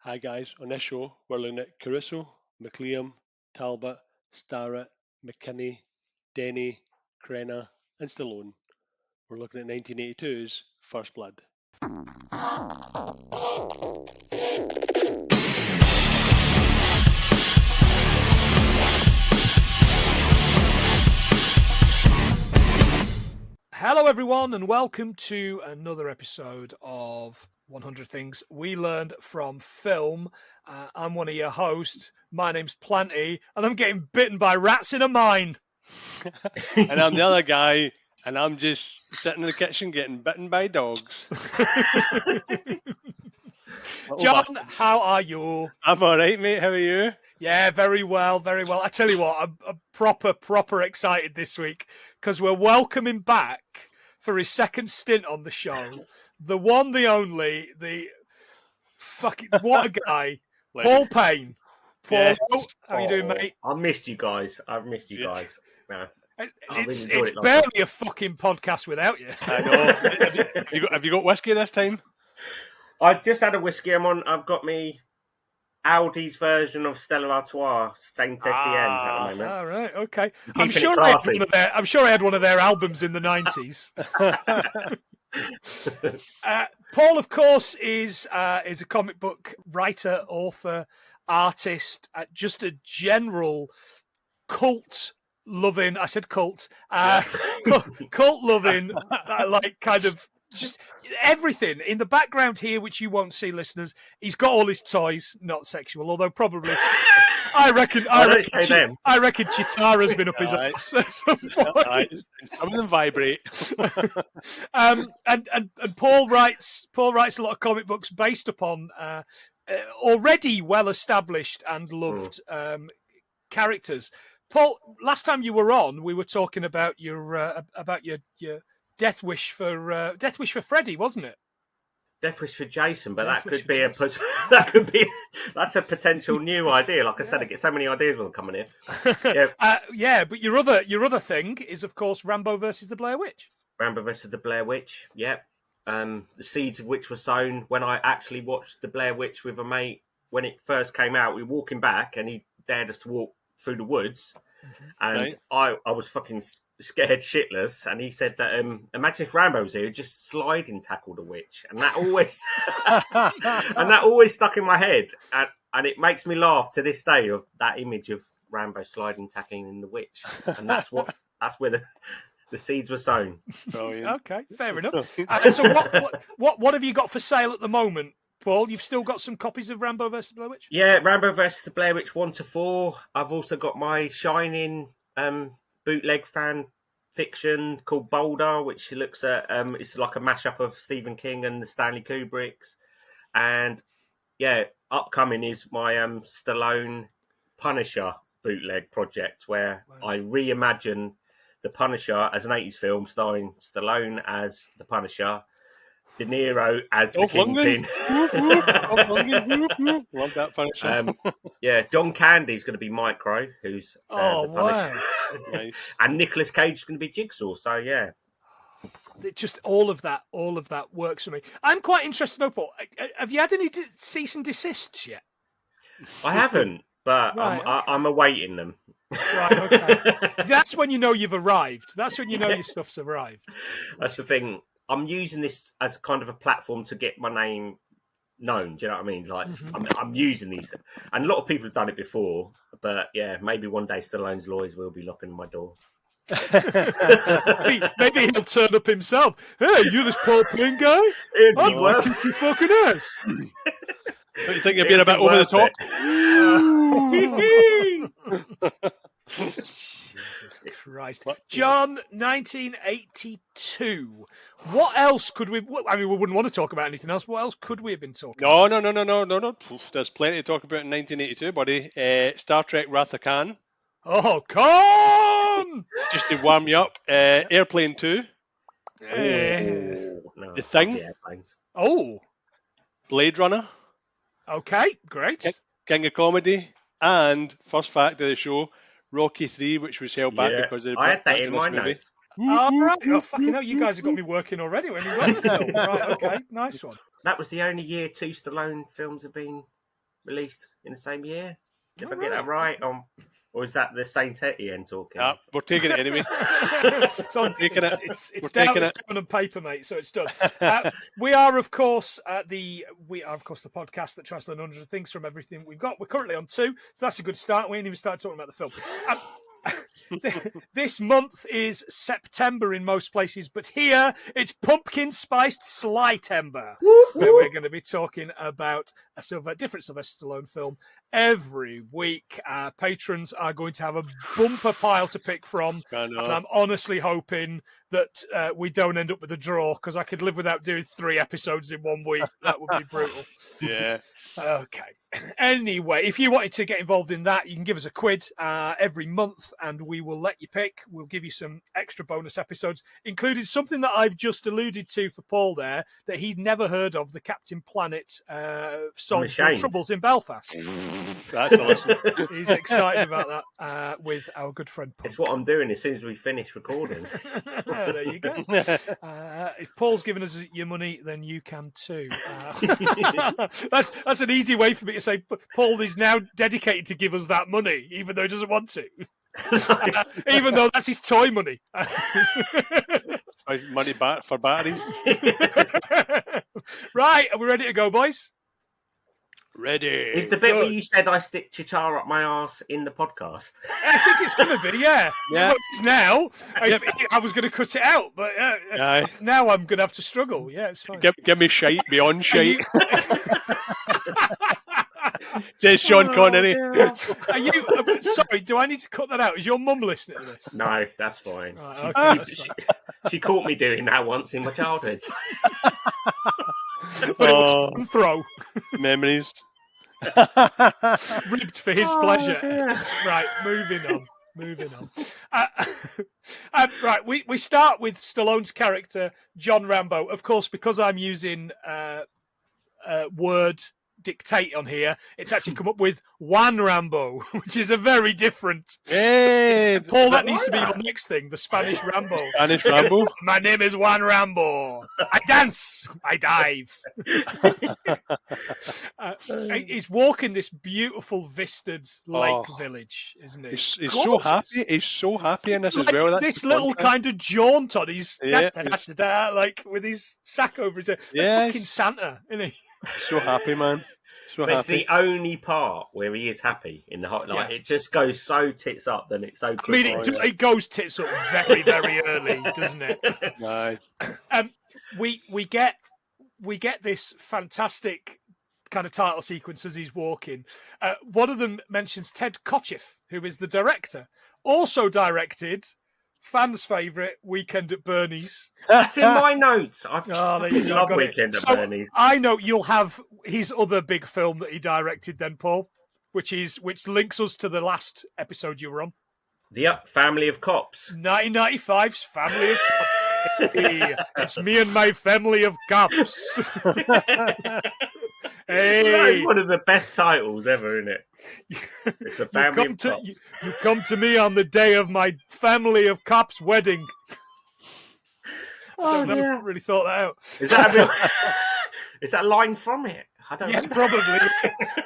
Hi guys, on this show we're looking at Caruso, McLean, Talbot, Starrett, McKinney, Dennehy, Crenna and Stallone. We're looking at 1982's First Blood. Hello everyone and welcome to another episode of 100 Things We Learned from Film. I'm one of your hosts. My name's Planty and I'm getting bitten by rats in a mine. And I'm the other guy and I'm just sitting in the kitchen getting bitten by dogs. John, how are you? I'm alright, mate. How are you? Yeah, very well, very well. I tell you what, I'm proper excited this week because we're welcoming back for his second stint on the show, the one, the only, the fucking, what a guy, Paul Payne. Paul, Yes. how are you doing, mate? I missed you guys. I've missed you guys. No. It's barely a fucking podcast without you. I know. Have you got whiskey this time? I just had a whiskey. I've got me Aldi's version of Stella Artois, Saint Etienne at the moment. All right, okay. I'm sure I had one of their albums in the 90s. Paul, of course, is a comic book writer, author, artist, just a general cult-loving. I said cult. Cult-loving, like kind of. Just everything in the background here, which you won't see, listeners. He's got all his toys, not sexual, although probably. I reckon Chitara's been up his ass at some point. Some of them vibrate. And Paul writes a lot of comic books based upon already well established and loved characters. Paul, last time you were on, we were talking about your Death Wish for Freddy, wasn't it? Death Wish for Jason, but Death that Wish could be for that's a potential new idea. Like I said, I get so many ideas when I'm coming in. Yeah. But your other thing is, of course, Rambo versus the Blair Witch. Rambo versus the Blair Witch. Yep. The seeds of which were sown when I actually watched the Blair Witch with a mate when it first came out. We were walking back, and he dared us to walk through the woods, and I was fucking scared shitless, and he said that imagine if Rambo was here, he'd just slide and tackle the witch, and that always stuck in my head, and it makes me laugh to this day of that image of Rambo sliding, tackling the witch, and that's where the seeds were sown. Okay, fair enough. So what have you got for sale at the moment, Paul? You've still got some copies of Rambo vs. Blair Witch? Yeah, Rambo vs. the Blair Witch 1 to 4. I've also got my Shining bootleg fan fiction called Boulder, which looks at it's like a mashup of Stephen King and the Stanley Kubricks. And yeah, upcoming is my Stallone Punisher bootleg project, where I reimagine the Punisher as an 80s film starring Stallone as the Punisher, De Niro as the Kingpin. Love that Punisher. John Candy's going to be Micro, who's the Punisher. Wow. Nice. And Nicolas Cage is going to be Jigsaw. So yeah, just all of that works for me. I'm quite interested, though, Paul. Have you had any cease and desists yet? I haven't, but I'm awaiting them. Right, okay. That's when you know you've arrived. That's when you know your stuff's arrived. That's the thing. I'm using this as kind of a platform to get my name known. Do you know what I mean? Like I'm using these, and a lot of people have done it before. But yeah, maybe one day Stallone's lawyers will be knocking on my door. maybe he'll turn up himself. Hey, you this Paul Payne guy? What you fucking ass? Don't you think you're being a bit over the top? Jesus Christ. John, 1982. What else could we... I mean, we wouldn't want to talk about anything else. What else could we have been talking about? No. There's plenty to talk about in 1982, buddy. Star Trek Wrath of Khan. Oh, Khan! Just to warm you up. Airplane 2. No, The Thing. Blade Runner. Okay, great. King of Comedy. And first fact of the show, Rocky 3, which was held back because of the I had that in my notes. All right. Oh, fucking hell, you guys have got me working already when we wrote the film. Right, okay, nice one. That was the only year 2 Stallone films have been released in the same year. Did All I get that right? Or is that the Saint Etienne talking? We're taking it anyway. It's down on paper, mate. So it's done. We are, of course, the podcast that tries to learn hundreds of things from everything we've got. We're currently on 2, so that's a good start. We ain't even started talking about the film. This month is September in most places, but here it's pumpkin spiced Sly-tember, where we're going to be talking about a different Sylvester Stallone film every week. Our patrons are going to have a bumper pile to pick from, and I'm honestly hoping that we don't end up with a draw, because I could live without doing 3 episodes in 1 week. That would be brutal. Yeah. Okay. Anyway, if you wanted to get involved in that, you can give us a quid every month, and we will let you pick. We'll give you some extra bonus episodes, including something that I've just alluded to for Paul there, that he'd never heard of, the Captain Planet Solves the Troubles in Belfast. That's awesome. He's excited about that with our good friend Paul. It's what I'm doing as soon as we finish recording. There you go. If Paul's giving us your money, then you can too. That's an easy way for me to say Paul is now dedicated to give us that money, even though he doesn't want to. Even though that's his toy money. Money back for batteries. Right, are we ready to go, boys? Ready. Is the bit where you said I stick Chitara up my arse in the podcast? I think it's going to be, yeah. Yeah. Well, it's now. I was going to cut it out, but now I'm going to have to struggle. Yeah, it's fine. Give me shite beyond shite. Says Sean Connery. Are you? Sorry, do I need to cut that out? Is your mum listening to this? No, that's fine. Right, okay, that's fine. She caught me doing that once in my childhood. But it was a throw. Memories. Ribbed for his pleasure. Dear. Right, moving on. Right, we start with Stallone's character, John Rambo. Of course, because I'm using Word dictate on here, it's actually come up with Juan Rambo, which is a very different. Hey, Paul, that needs to be your next thing, the Spanish Rambo. Spanish Rambo. My name is Juan Rambo. I dance. I dive. He's walking this beautiful vistaed lake village, isn't he? He's so happy. He's so happy in this as well. That's this little kind of jaunt on his Yeah, like with his sack over his head. Yeah, Fucking Santa, isn't he? so happy, man. So But it's happy. the only part where he is happy in the hot. Like it just goes so tits up, then it's so. I mean, it goes tits up very, very early, doesn't it? Aye. We get this fantastic kind of title sequence as he's walking. One of them mentions Ted Kotcheff, who is the director. Also directed fans' favourite Weekend at Bernie's. That's in my notes. I there you go, love got Weekend it. at Bernie's. I know you'll have his other big film that he directed then, Paul, which links us to the last episode you were on. The Family of Cops. 1995's Family of Cops. Hey, it's me and my family of cops. Hey, One of the best titles ever, isn't it? It's a family of cops. You come to me on the day of my family of cops wedding. I don't know. Yeah. Really thought that out. Is that a bit, is that a line from it? I don't know. Probably.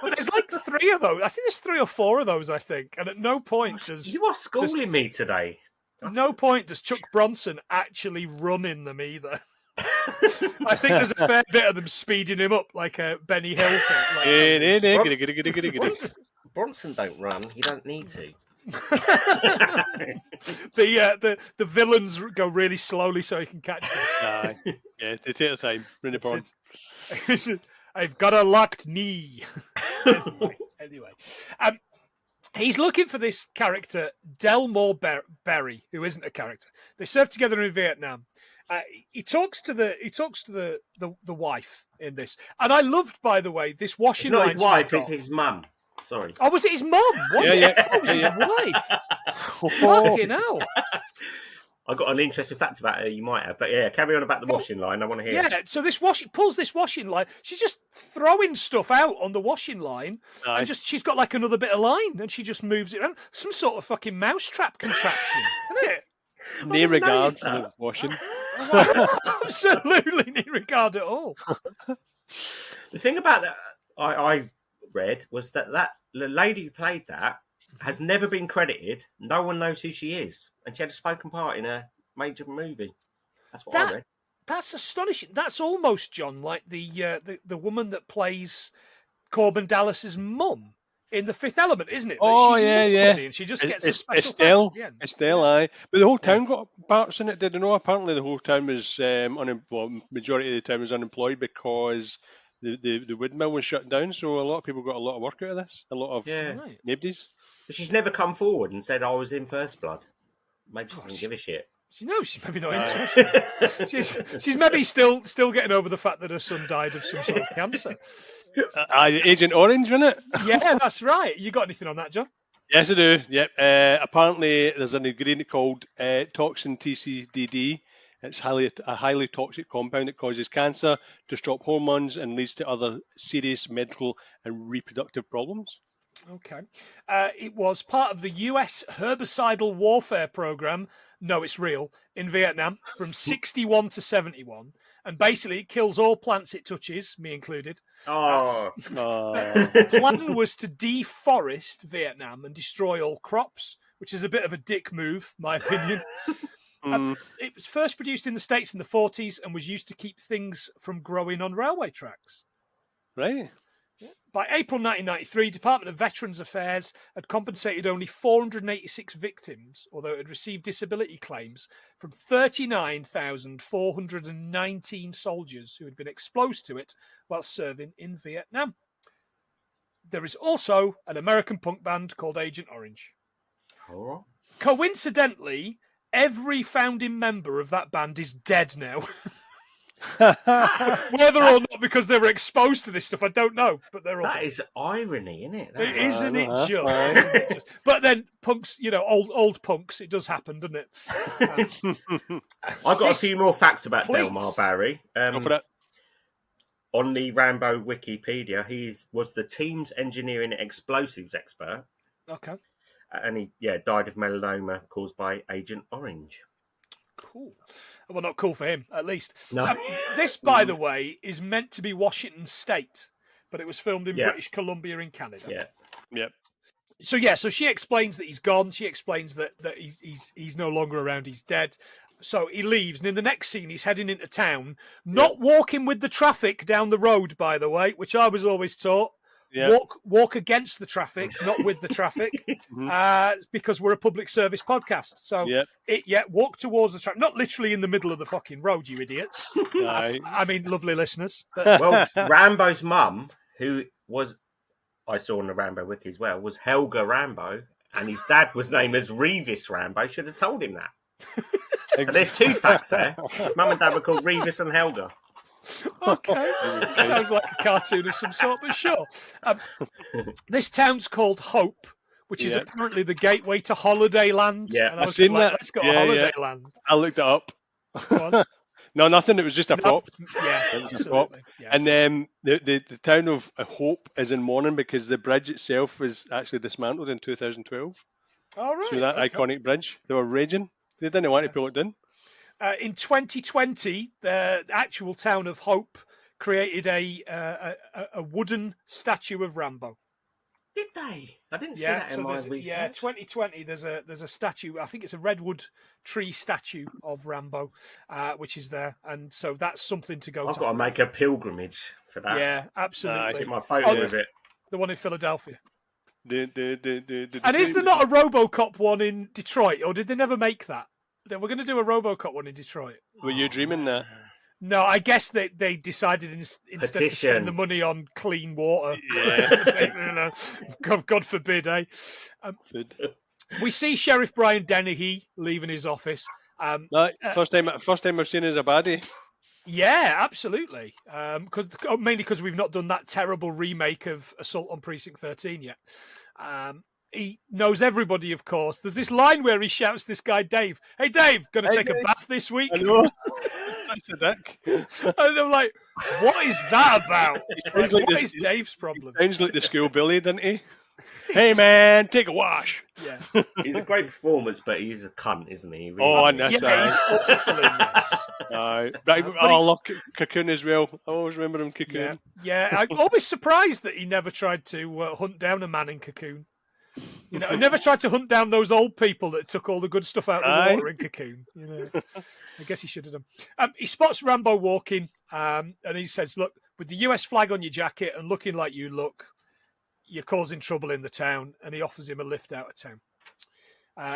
But there's like 3 of those. I think there's 3 or 4 of those, I think. And at no point does... You are schooling me today. No point does Chuck Bronson actually run in them either. I think there's a fair bit of them speeding him up like a Benny Hill thing. Bronson don't run. He don't need to. The villains go really slowly so he can catch them. Aye. Yeah, they take their time. Really important. I've got a locked knee. Anyway. He's looking for this character, Delmore Berry, who isn't a character. They served together in Vietnam. He talks to the wife in this, and I loved, by the way, this washing line. It's not his wife; it's his mum. Sorry. Oh, was it his mum? Was it? Yeah. I thought it was his wife. Fucking hell. I got an interesting fact about her. You might have, but yeah, carry on about the washing line. I want to hear. Yeah, so pulls this washing line. She's just throwing stuff out on the washing line, and she's got like another bit of line, and she just moves it around. Some sort of fucking mousetrap contraption, isn't it? No regard for the washing. Absolutely no regard at all. The thing about that, I read was that the lady who played that has never been credited. No one knows who she is, and she had a spoken part in a major movie. That's what I read. That's astonishing. That's almost, John, like the woman that plays Corbin Dallas's mum in The Fifth Element, isn't it? Oh, She's yeah, nobody, and she just gets a special thanks at the end. Estelle, aye. But the whole town got parts in it, did you know? Apparently the whole town was, majority of the town was unemployed because the windmill was shut down, so a lot of people got a lot of work out of this. A lot of nobodies. But she's never come forward and said, I was in First Blood. Maybe she doesn't give a shit. She's maybe not interested. she's maybe still getting over the fact that her son died of some sort of cancer. Agent Orange, isn't it? Yeah, that's right. You got anything on that, John? Yes, I do. Yep. Apparently, there's an ingredient called toxin TCDD. It's a highly toxic compound that causes cancer, disrupt hormones, and leads to other serious medical and reproductive problems. Okay. It was part of the US herbicidal warfare program. No, it's real, in Vietnam from 61 to 71. And basically, it kills all plants it touches, me included. The plan was to deforest Vietnam and destroy all crops, which is a bit of a dick move, my opinion. It was first produced in the States in the 40s and was used to keep things from growing on railway tracks. Right. By April 1993, Department of Veterans Affairs had compensated only 486 victims, although it had received disability claims from 39,419 soldiers who had been exposed to it while serving in Vietnam. There is also an American punk band called Agent Orange. Oh. Coincidentally, every founding member of that band is dead now. Whether or not because they were exposed to this stuff, I don't know. But they're all that is irony, isn't it? Isn't it just? But then punks, old punks, it does happen, doesn't it? I've got a few more facts about Please. Delmar Barry. Go for that. On the Rambo Wikipedia, he was the team's engineering and explosives expert. Okay. And he died of melanoma caused by Agent Orange. Cool. Well, not cool for him, at least. No. This, by the way, is meant to be Washington State, but it was filmed in British Columbia in Canada. Yeah. Yep. So she explains that he's gone. She explains that he's no longer around. He's dead. So he leaves, and in the next scene, he's heading into town, not walking with the traffic down the road, by the way, which I was always taught. Yeah. Walk against the traffic, not with the traffic, because we're a public service podcast. So walk towards the traffic, not literally in the middle of the fucking road, you idiots. I mean, lovely listeners. But... Well, Rambo's mum, who was, I saw on the Rambo wiki as well, was Helga Rambo, and his dad was named as Revis Rambo. Should have told him that. And there's two facts there. Mum and dad were called Revis and Helga. Okay, sounds like a cartoon of some sort, but sure. This town's called Hope, which is apparently the gateway to Holiday Land. Yeah, and I was I've seen that. Let's go to Holiday Land. I looked it up. No, nothing. It was just a prop. Yeah, it was just a prop. Yeah. And then the town of Hope is in mourning because the bridge itself was actually dismantled in 2012. All right. So that iconic bridge, they were raging. They didn't want to pull it down. In 2020, the actual town of Hope created a wooden statue of Rambo. Did they? I didn't see that in my research. Yeah, 2020. There's a statue. I think it's a redwood tree statue of Rambo, which is there, and so that's something to go. I've got to make a pilgrimage for that. Yeah, absolutely. Get my photo of it. The one in Philadelphia. And is there not a RoboCop one in Detroit, or did they never make that? We're going to do a RoboCop one in Detroit. Were you dreaming that? No, I guess they decided instead to spend the money on clean water. Yeah. God forbid, eh? We see Sheriff Brian Dennehy leaving his office. First time I've seen him as a baddie. Yeah, absolutely. Mainly because we've not done that terrible remake of Assault on Precinct 13 yet. He knows everybody, of course. There's this line where he shouts this guy, Dave. Hey, Dave, going to take a bath this week? I know. That's a dick. And I'm like, what is that about? Sounds like What this- is Dave's problem? Sounds like the school bully, doesn't he? Hey man, take a wash. Yeah. He's a great performance, but he's a cunt, isn't he? He really Oh, is. and that's Yeah, he's awful in this. Right. But I he- love Cocoon as well. I always remember him Cocoon. Yeah. I'm always surprised that he never tried to hunt down a man in Cocoon. You know, he never tried to hunt down those old people that took all the good stuff out of the water in Cocoon. You know, I guess he should have done. He spots Rambo walking, and he says, "Look, with the US flag on your jacket and looking like you look, you're causing trouble in the town." And he offers him a lift out of town.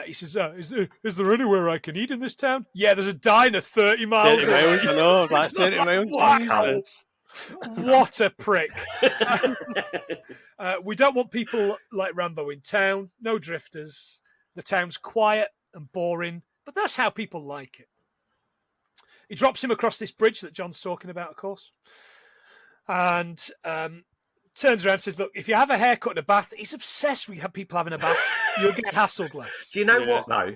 He says, is there anywhere I can eat in this town? Yeah, there's a diner 30 miles 30 away. miles, I know. That's 30 miles. Wow. Jesus. What a prick. We don't want people like Rambo in town. No drifters. The town's quiet and boring, but that's how people like it. He drops him across this bridge that John's talking about, of course. And turns around and says, look, if you have a haircut and a bath, he's obsessed with people having a bath. You'll get hassled less. Do you know what, though?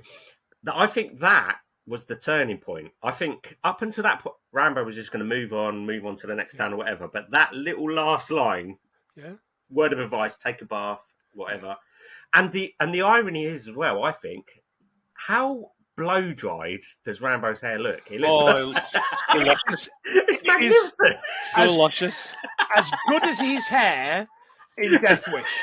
I think that was the turning point. I think up until that point, Rambo was just going to move on to the next town or whatever. But that little last line, word of advice, take a bath, whatever. And the irony is as well, I think, how blow dried does Rambo's hair look? It looks it's magnificent. So luscious. As good as his hair in Death Wish.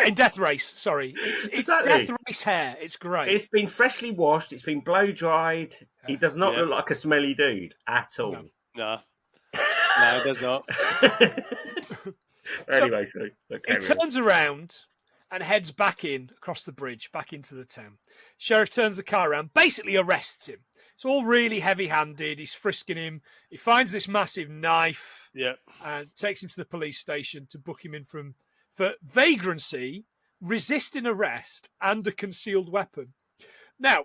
In Death Race, sorry. It's Exactly. Death Race hair. It's great. It's been freshly washed. It's been blow dried. He does not look like a smelly dude at all. No, it does not. Anyway, he turns around and heads back in across the bridge, back into the town. Sheriff turns the car around, basically arrests him. It's all really heavy-handed. He's frisking him. He finds this massive knife and takes him to the police station to book him in for vagrancy, resisting arrest, and a concealed weapon. Now,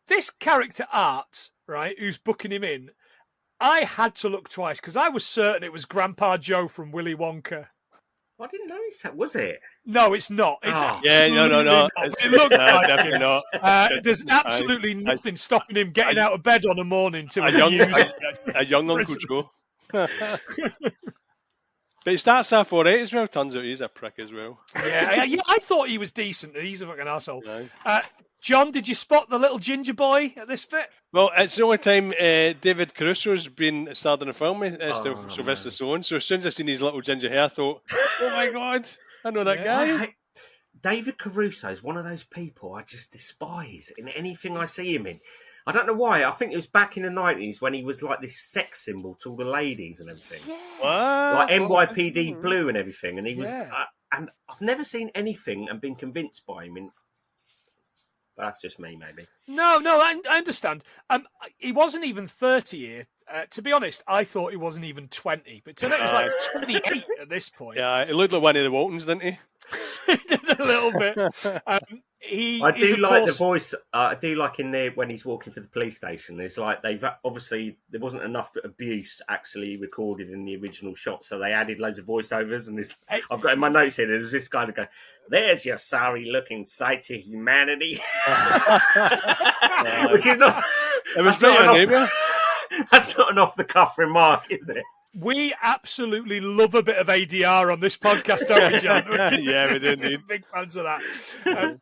this character Art, right, who's booking him in, I had to look twice because I was certain it was Grandpa Joe from Willy Wonka. I didn't notice that, was it? No, it's not. It's No. not. It looked like definitely him. not. There's absolutely nothing stopping him getting out of bed on a morning to a young Uncle Joe. But he starts off all right as well. Turns out he's a prick as well. Yeah, I thought he was decent. He's a fucking asshole. No. John, did you spot the little ginger boy at this bit? Well, it's the only time David Caruso's been starred in a film with Sylvester Stallone. So as soon as I seen his little ginger hair, I thought, oh my God, I know that guy. David Caruso is one of those people I just despise in anything I see him in. I don't know why. I think it was back in the 90s when he was like this sex symbol to all the ladies and everything. Yeah. Like NYPD Blue and everything. And he was, and I've never seen anything and been convinced by him. But that's just me, maybe. No, I understand. He wasn't even 30 here. To be honest, I thought he wasn't even 20. But turned out he was like 28 at this point. Yeah, he looked like one of the Waltons, didn't he? He did a little bit. I do like the voice. I do like in there when he's walking for the police station. It's like they've obviously there wasn't enough abuse actually recorded in the original shot, so they added loads of voiceovers. And this, I've got in my notes here. There's this guy that goes, "There's your sorry-looking sight to humanity," which is not. It was pretty That's not an off-the-cuff remark, is it? We absolutely love a bit of ADR on this podcast, don't we, John? Yeah, we do indeed. Big fans of that.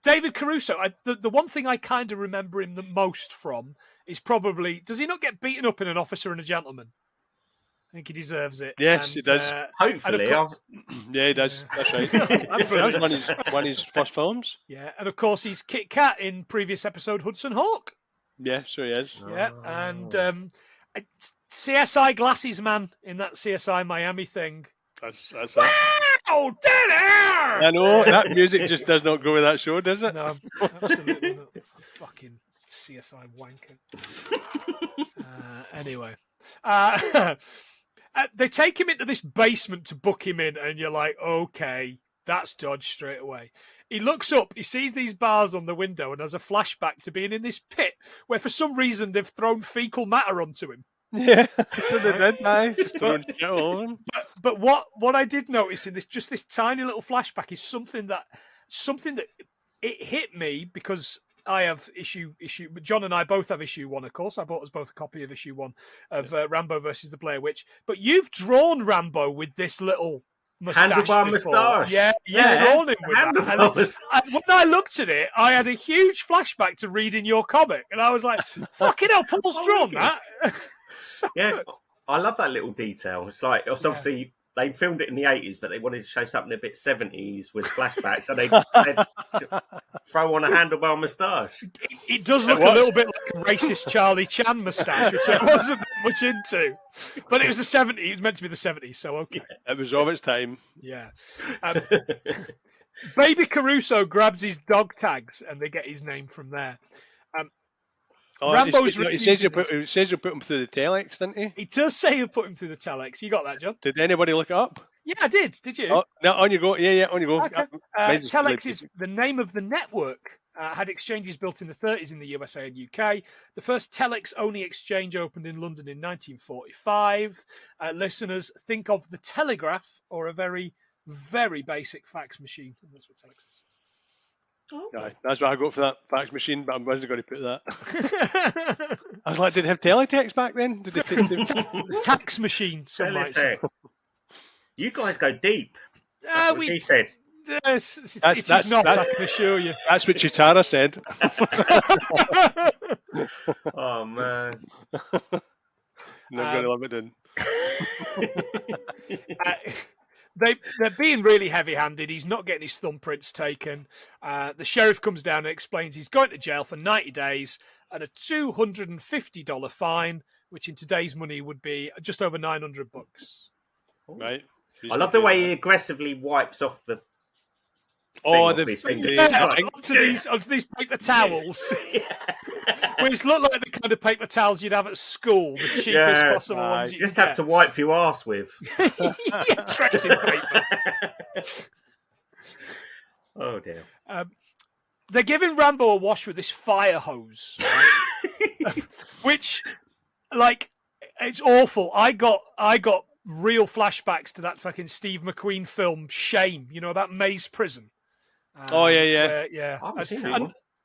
David Caruso, the one thing I kind of remember him the most from is probably, does he not get beaten up in An Officer and a Gentleman? I think he deserves it. Yes, he does. Hopefully. Yeah, he does. That's right. That was one of his first films. Yeah, and of course he's Kit Kat in previous episode Hudson Hawk. Yeah, sure he is. Yeah, and CSI Glasses Man in that CSI Miami thing. That's Oh, dead air! I know, that music just does not go with that show, does it? No, absolutely not. Fucking CSI wanker. Anyway. They take him into this basement to book him in, and you're like, okay, that's dodged straight away. He looks up, he sees these bars on the window, and has a flashback to being in this pit where for some reason they've thrown fecal matter onto him. Yeah, so they did, just throwing shit all over him. But what I did notice in this tiny little flashback is something that it hit me because I have issue. John and I both have issue 1, of course. I bought us both a copy of issue 1 of Rambo versus the Blair Witch. But you've drawn Rambo with this little moustache Handlebar before. moustache. Yeah, you've drawn him with that. Handlebar And when I looked at it, I had a huge flashback to reading your comic, and I was like, "Fucking hell, Paul's drawn that." So good. I love that little detail. It's like obviously they filmed it in the 80s, but they wanted to show something a bit 70s with flashbacks, so they throw on a handlebar moustache. It does look a little bit like a racist Charlie Chan moustache, which I wasn't much into. But it was the 70s. It was meant to be the 70s, so okay. It was of its time. Yeah. Baby Caruso grabs his dog tags, and they get his name from there. Rambo's it says you put him through the telex, didn't he? He does say he'll put him through the telex. You got that, John? Did anybody look it up? Yeah, I did. Did you? Oh, no, on you go. Yeah, on you go. Okay. Telex is the name of the network. Had exchanges built in the 30s in the USA and UK. The first telex-only exchange opened in London in 1945. Listeners, think of the telegraph or a very, very basic fax machine. That's what telex is. Oh. Aye, that's what I got for that fax machine, but I wasn't going to put that. I was like, did they have teletext back then? Did they tax machine, some might say. You guys go deep. She said. It's not, I can assure you. That's what Chitara said. Oh, man. Not going to love it in. They're being really heavy-handed. He's not getting his thumbprints taken. The sheriff comes down and explains he's going to jail for 90 days and a $250 fine, which in today's money would be just over $900. Right. I love the way he aggressively wipes off the. Onto these paper towels, which look like the kind of paper towels you'd have at school, the cheapest possible ones. You just have to wipe your arse with. Tracing paper. Oh dear. They're giving Rambo a wash with this fire hose, right? Which, like, it's awful. I got real flashbacks to that fucking Steve McQueen film Shame. You know about Maze Prison. Yeah.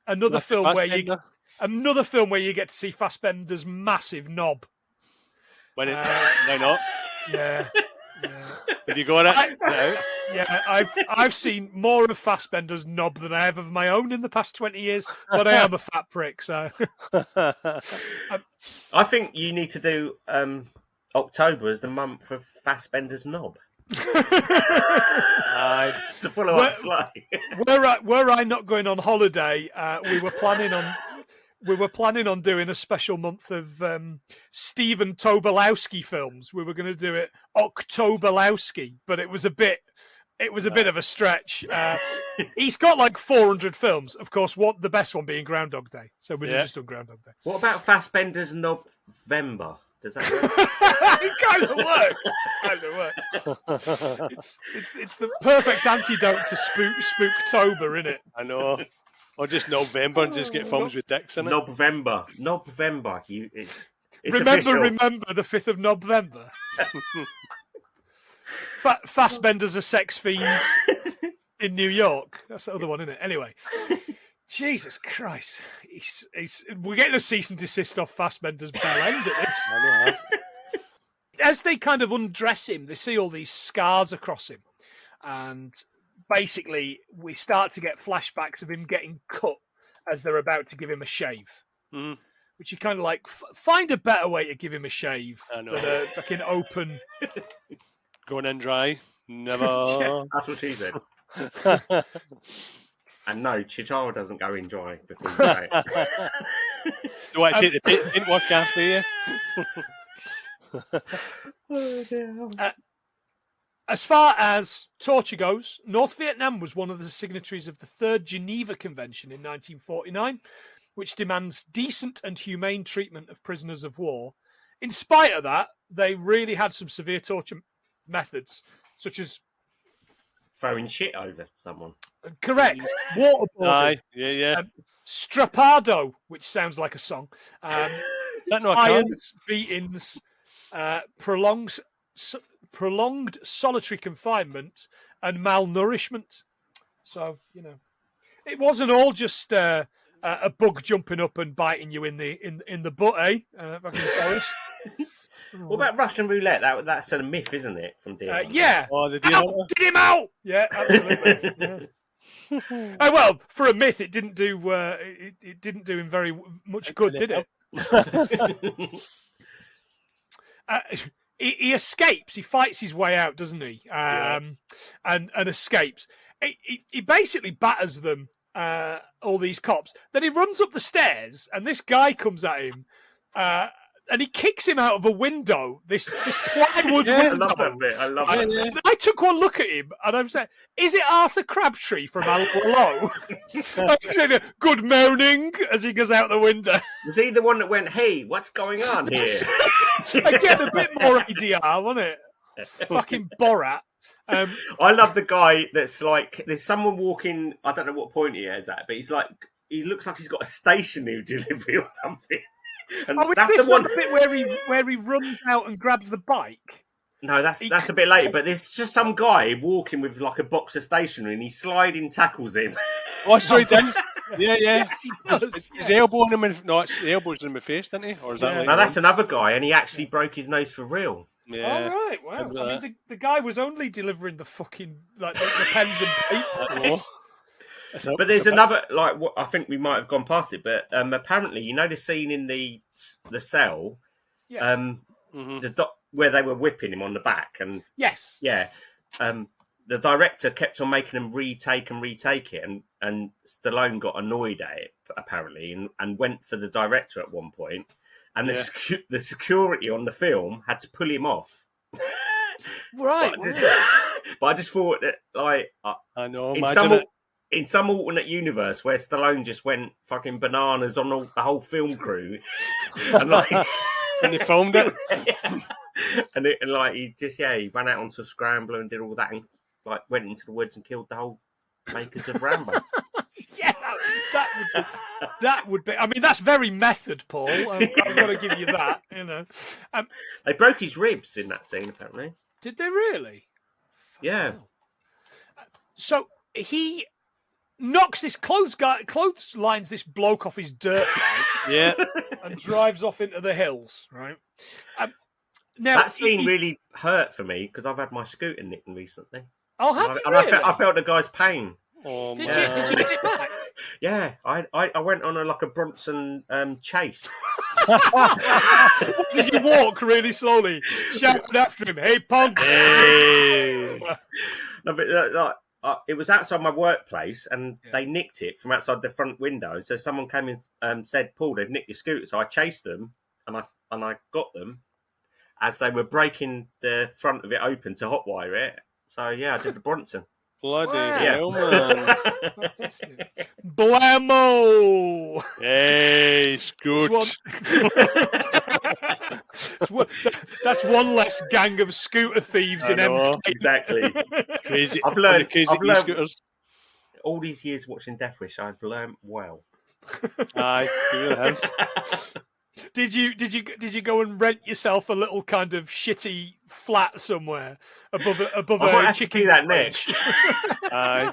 Another film where you get to see Fassbender's massive knob. Why not? Yeah. Have you got it? Yeah, I've seen more of Fassbender's knob than I have of my own in the past 20 years, but I am a fat prick, so. I think you need to do October as the month of Fassbender's knob. To follow up slightly. Were I not going on holiday, we were planning on doing a special month of Steven Tobolowsky films. We were going to do it Octoberlowski, but it was a bit of a stretch. He's got like 400 films. Of course, the best one being Groundhog Day. So we're just on Groundhog Day. What about Fassbender's November? Does that work? It kind of works. It's the perfect antidote to Spooktober, isn't it? I know. Or just November and just get films with dicks in it. November. Remember the 5th of November. Fassbender's a sex fiend in New York. That's the other one, isn't it? Anyway. Jesus Christ. We're getting a cease and desist off Fassbender's bell end at this. I know. As they kind of undress him, they see all these scars across him. And basically, we start to get flashbacks of him getting cut as they're about to give him a shave. Mm. Which you kind of like, find a better way to give him a shave than a fucking open... Going in dry. Never. Yeah, that's what she said. And no, Chitara doesn't go in dry before you say it. Do I take the paint work after you? As far as torture goes, North Vietnam was one of the signatories of the Third Geneva Convention in 1949, which demands decent and humane treatment of prisoners of war. In spite of that, they really had some severe torture methods, such as throwing shit over someone. Correct. Waterboarding. Yeah. Strapado, which sounds like a song. Irons, beatings, prolonged solitary confinement, and malnourishment. So, it wasn't all just a bug jumping up and biting you in the butt, eh? Back in the forest. What about Russian roulette? That's a myth, isn't it? From Deer yeah. Oh, the deer Ow! hunter? Did him out! Yeah, absolutely. Yeah. Oh, well, for a myth, it didn't do it didn't do him very much good, did it? He escapes. He fights his way out, doesn't he? And escapes. He basically batters them, all these cops. Then he runs up the stairs, and this guy comes at him, and he kicks him out of a window. This plywood window. I love that bit. I love that. I took one look at him, and I'm saying, "Is it Arthur Crabtree from Alan Below?" I'm saying, "Good morning," as he goes out the window. Was he the one that went, "Hey, what's going on here?" Again, a bit more ADR, wasn't it? Fucking Borat. I love the guy that's like, there's someone walking, I don't know what point he is at, but he looks like he's got a stationery delivery or something. And is that's this the one the bit where he runs out and grabs the bike? No, that's a bit later, but there's just some guy walking with like a box of stationery and he sliding tackles him. Oh, sorry, Dins. Yeah. Yes, he does. His elbowing him the elbows in my face, didn't he? Or is that No, that's another guy, and he actually broke his nose for real. Yeah. All right, wow. I mean, the guy was only delivering the fucking the pens and paper. But there's another, like, what I think we might have gone past it, but apparently, you know, the scene in the cell, where they were whipping him on the back, and yes, the director kept on making him retake it, and Stallone got annoyed at it apparently, and went for the director at one point, and the security on the film had to pull him off. Right. But I just thought that, like, I know. In some alternate universe where Stallone just went fucking bananas on the whole film crew, and like, and they filmed it, and he ran out onto a scrambler and did all that, and like went into the woods and killed the whole makers of Rambo. Yeah, that would be. I mean, that's very method, Paul. I've got to give you that. You know, they broke his ribs in that scene. Apparently, did they really? Yeah. So he knocks this clotheslines this bloke off his dirt bike, and drives off into the hills. Right. Now that scene really hurt for me because I've had my scooter nicked recently. Oh, have you really? I felt the guy's pain. Oh, Did you get it back? Yeah, I went on a Bronson chase. Did you walk really slowly, shouting after him, "Hey, punk!" Hey. No, but it was outside my workplace, and they nicked it from outside the front window. So someone came in and said, "Paul, they've nicked your scooter." So I chased them, and I got them as they were breaking the front of it open to hotwire it. So yeah, I did the Bronson. Bloody hell, man. Blammo! Hey, Scoot. That's one less gang of scooter thieves in MK. Exactly. Crazy. I've learned scooters. All these years watching Death Wish, I've learned well. Aye, you have. Did you go and rent yourself a little kind of shitty flat somewhere above a chicken? Do that next. Aye.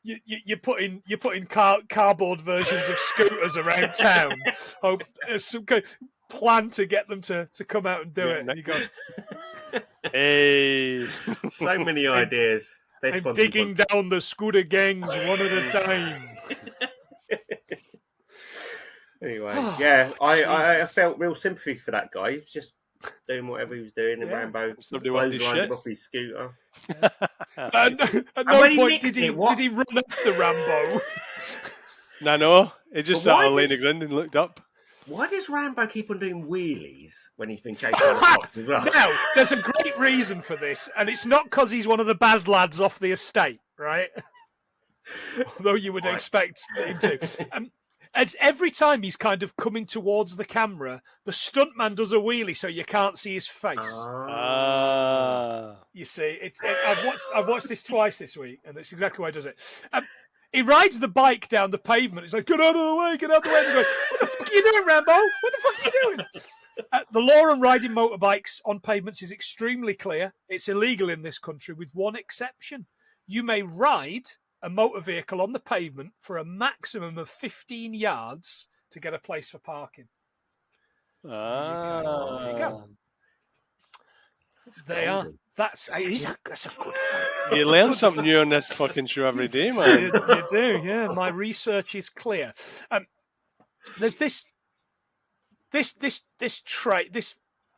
You're putting cardboard versions of scooters around town. Hope there's some kind of plan to get them to come out and do it. And you go, hey, so many ideas. I'm digging down the scooter gangs one at a time. Anyway, yeah, I felt real sympathy for that guy. He was just doing whatever he was doing in Rambo. Somebody wanted his shit off his scooter. At no point did he run after Rambo. No. He just sat on Lane of Grind and looked up. Why does Rambo keep on doing wheelies when he's been chased by the cops as well? Now, there's a great reason for this, and it's not because he's one of the bad lads off the estate, right? Although you would expect him to. It's every time he's kind of coming towards the camera, the stuntman does a wheelie so you can't see his face. You see, I've watched this twice this week, and that's exactly why he does it. He rides the bike down the pavement. He's like, "Get out of the way, get out of the way." And they go, "What the fuck are you doing, Rambo? What the fuck are you doing?" The law on riding motorbikes on pavements is extremely clear. It's illegal in this country with one exception. You may ride a motor vehicle on the pavement for a maximum of 15 yards to get a place for parking. There you go. They are. That's a good fact. You learn something new on this fucking show every day, man. You do, yeah. My research is clear. There's this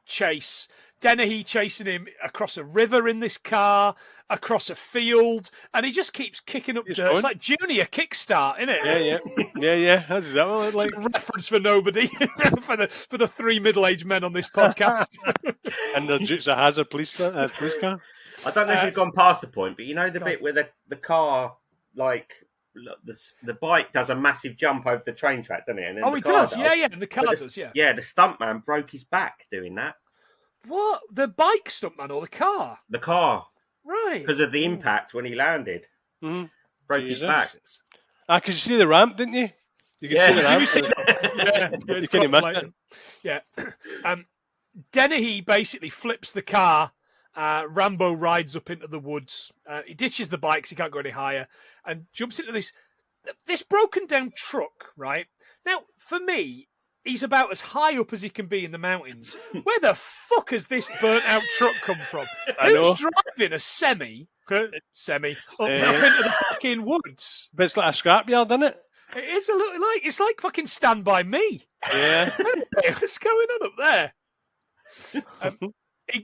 chase. Dennehy chasing him across a river in this car, across a field, and he just keeps kicking up dirt. It's like Junior Kickstart, isn't it? Yeah. That's exactly what it's like. A reference for nobody, for the three middle-aged men on this podcast. And the Dukes of Hazzard police car. I don't know if you've gone past the point, but you know the bit where the car, like the bike, does a massive jump over the train track, doesn't it? And then it does. Yeah, and the car does. Yeah, the stuntman broke his back doing that. What? The bike stuntman or the car? The car. Right. Because of the impact when he landed. Mm-hmm. Broke his back. Could you see the ramp, didn't you? You could see the ramp. You see that? You couldn't miss it. Yeah. Dennehy basically flips the car. Rambo rides up into the woods. He ditches the bikes. He can't go any higher. And jumps into this broken down truck, right? Now, for me, he's about as high up as he can be in the mountains. Where the fuck has this burnt out truck come from? Who's driving a semi up into the fucking woods? But it's like a scrapyard, isn't it? It is a little it's like fucking Stand By Me. Yeah. What's going on up there?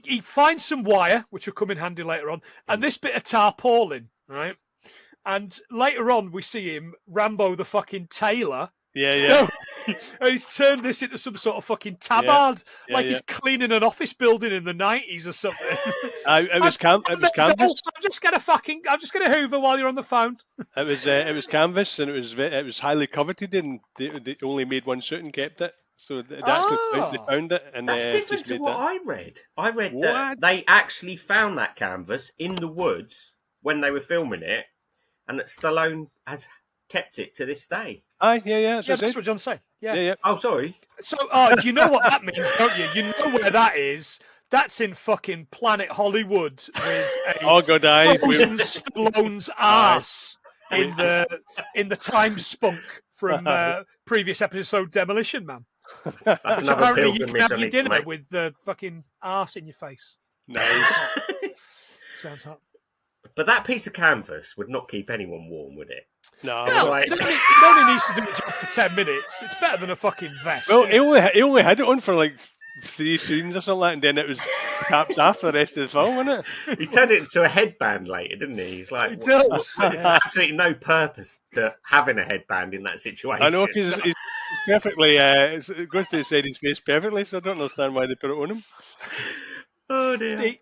He finds some wire, which will come in handy later on, and this bit of tarpaulin, right? And later on, we see him, Rambo the fucking tailor. Yeah. And he's turned this into some sort of fucking tabard, he's cleaning an office building in the 90s or something. It was canvas. I'm just gonna hoover while you're on the phone. It was canvas, and it was highly coveted, and they only made one suit and kept it. So they found it, and that's different to what I read. I read that they actually found that canvas in the woods when they were filming it, and that Stallone has kept it to this day. Yeah. That's what John's saying. Yeah. Oh, sorry. So, you know what that means, don't you? You know where that is. That's in fucking Planet Hollywood with frozen Stallone's arse in the time spunk from previous episode Demolition Man. That's so apparently you can have your dinner with the fucking arse in your face. Nice. Sounds hot. But that piece of canvas would not keep anyone warm, would it? No, it only needs to do a job for 10 minutes. It's better than a fucking vest. Well, he only had it on for like 3 scenes or something, and then it was caps off for the rest of the film, wasn't it? He turned it into a headband later, didn't he? He's like, he does. There's absolutely no purpose to having a headband in that situation. I know, because he's perfectly, it goes to the side of his face perfectly, so I don't understand why they put it on him. Oh, dear.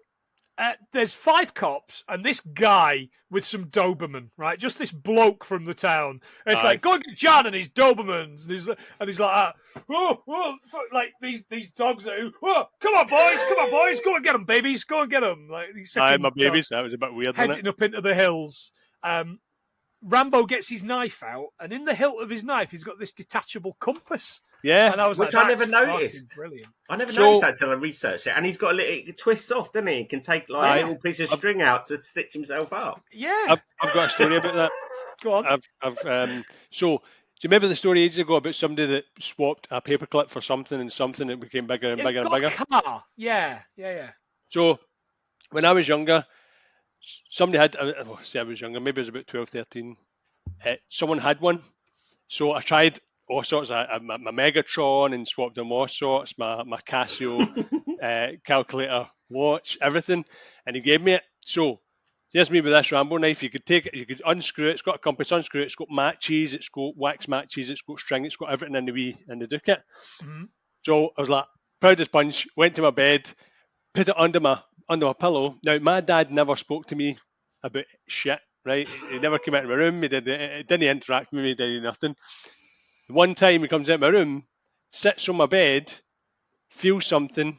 There's 5 cops and this guy with some Doberman, right? Just this bloke from the town. And it's like, go and get John and his Dobermans. And he's like, like these dogs are, come on, boys, go and get them, babies, go and get them. Like these my babies. That was a bit weird, heading up into the hills. Rambo gets his knife out, and in the hilt of his knife, he's got this detachable compass. Yeah, and I was which like, I never noticed. Brilliant. I never noticed that until I researched it. And he's got it twists off, doesn't he? He can take like a little piece of string out to stitch himself up. Yeah, I've got a story about that. Go on. So, do you remember the story ages ago about somebody that swapped a paperclip for something, and something that became bigger and bigger and bigger? Car. Yeah. So, when I was younger, somebody had, I was younger, maybe I was about 12, 13. Someone had one. So I tried all sorts of my Megatron and swapped them all sorts, my Casio calculator, watch, everything. And he gave me it. So here's me with this Rambo knife. You could take it, you could unscrew it. It's got a compass, unscrew it. It's got matches, it's got wax matches, it's got string, it's got everything in the dookie. Mm-hmm. So I was like, proud as punch, went to my bed, put it under my pillow. Now, my dad never spoke to me about shit, right? He never came into my room. He didn't interact with me, did nothing. One time he comes into my room, sits on my bed, feels something,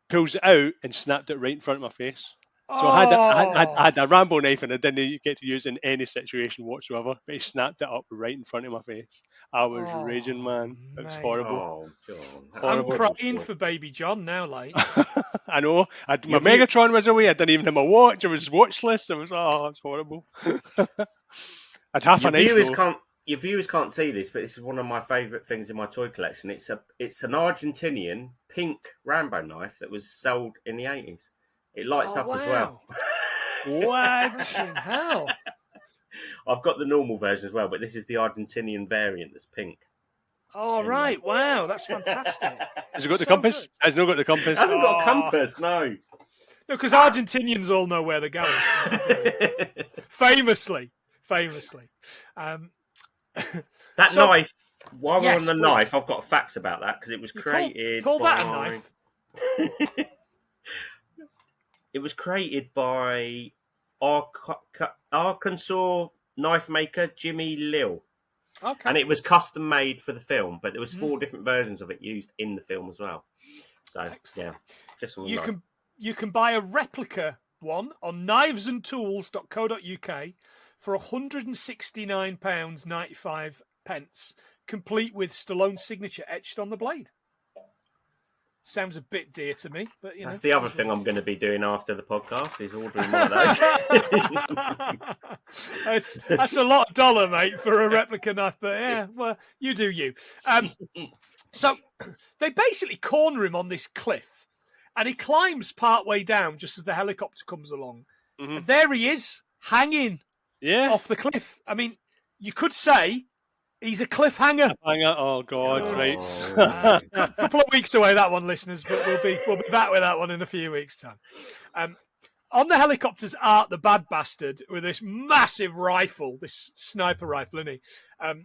pulls it out and snapped it right in front of my face. So I had a Rambo knife and I didn't get to use it in any situation whatsoever, but he snapped it up right in front of my face. I was raging, man. It was horrible. Oh, John. I'm crying for baby John now, like. I know. My Megatron was away. I didn't even have my watch. I was watchless. It was horrible. I'd half Your an ice viewers though. can't. Your viewers can't see this, but this is one of my favourite things in my toy collection. It's an Argentinian pink Rambo knife that was sold in the 80s. It lights up as well. What? Fucking hell. I've got the normal version as well, but this is the Argentinian variant that's pink. Oh, right. Wow, that's fantastic. Has it got the So compass? good. Has not got the compass. It hasn't got a compass, no. No, because Argentinians all know where they're going. Famously. That So- knife, while Yes, we're on the please. knife, I've got facts about that because it was created Call by... that a knife. It was created by Arkansas knife maker Jimmy Lill. Okay. And it was custom made for the film, but there was 4 different versions of it used in the film as well. So, yeah. Just on the You can buy a replica one on knivesandtools.co.uk for £169.95, complete with Stallone's signature etched on the blade. Sounds a bit dear to me, but That's the other thing I'm going to be doing after the podcast is ordering one of those. That's a lot of dollar, mate, for a replica knife. But yeah, well, you do you. So they basically corner him on this cliff, and he climbs part way down just as the helicopter comes along. Mhm. And there he is, hanging off the cliff. I mean, you could say he's a cliffhanger. Oh God! Right. A couple of weeks away, that one, listeners, but we'll be back with that one in a few weeks' time. On the helicopter's Art the Bad Bastard with this massive rifle, this sniper rifle, isn't he?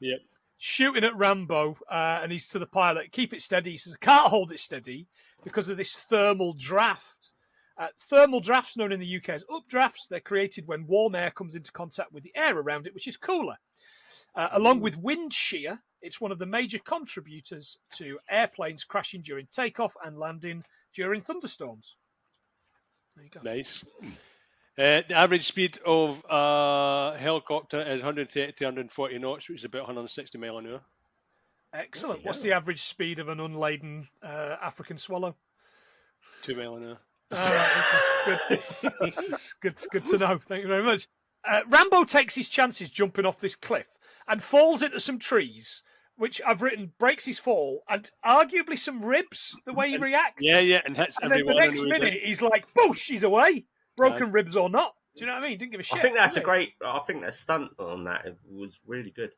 Yep. Shooting at Rambo, and he's to the pilot, keep it steady. He says, I can't hold it steady because of this thermal draft. Thermal drafts, known in the UK as updrafts, they're created when warm air comes into contact with the air around it, which is cooler. Along with wind shear, it's one of the major contributors to airplanes crashing during takeoff and landing during thunderstorms. There you go. Nice. The average speed of a helicopter is 130 to 140 knots, which is about 160 mile an hour. Excellent. What's the average speed of an unladen African swallow? 2 mile an hour. All right, okay. Good. Good to know. Thank you very much. Rambo takes his chances jumping off this cliff and falls into some trees, which I've written breaks his fall and arguably some ribs, the way he reacts. Yeah, and hits And then the everyone. next minute, he's like, boosh, he's away. Broken ribs or not. Do you know what I mean? Didn't give a shit. I think that's did he? I think that stunt on that was really good.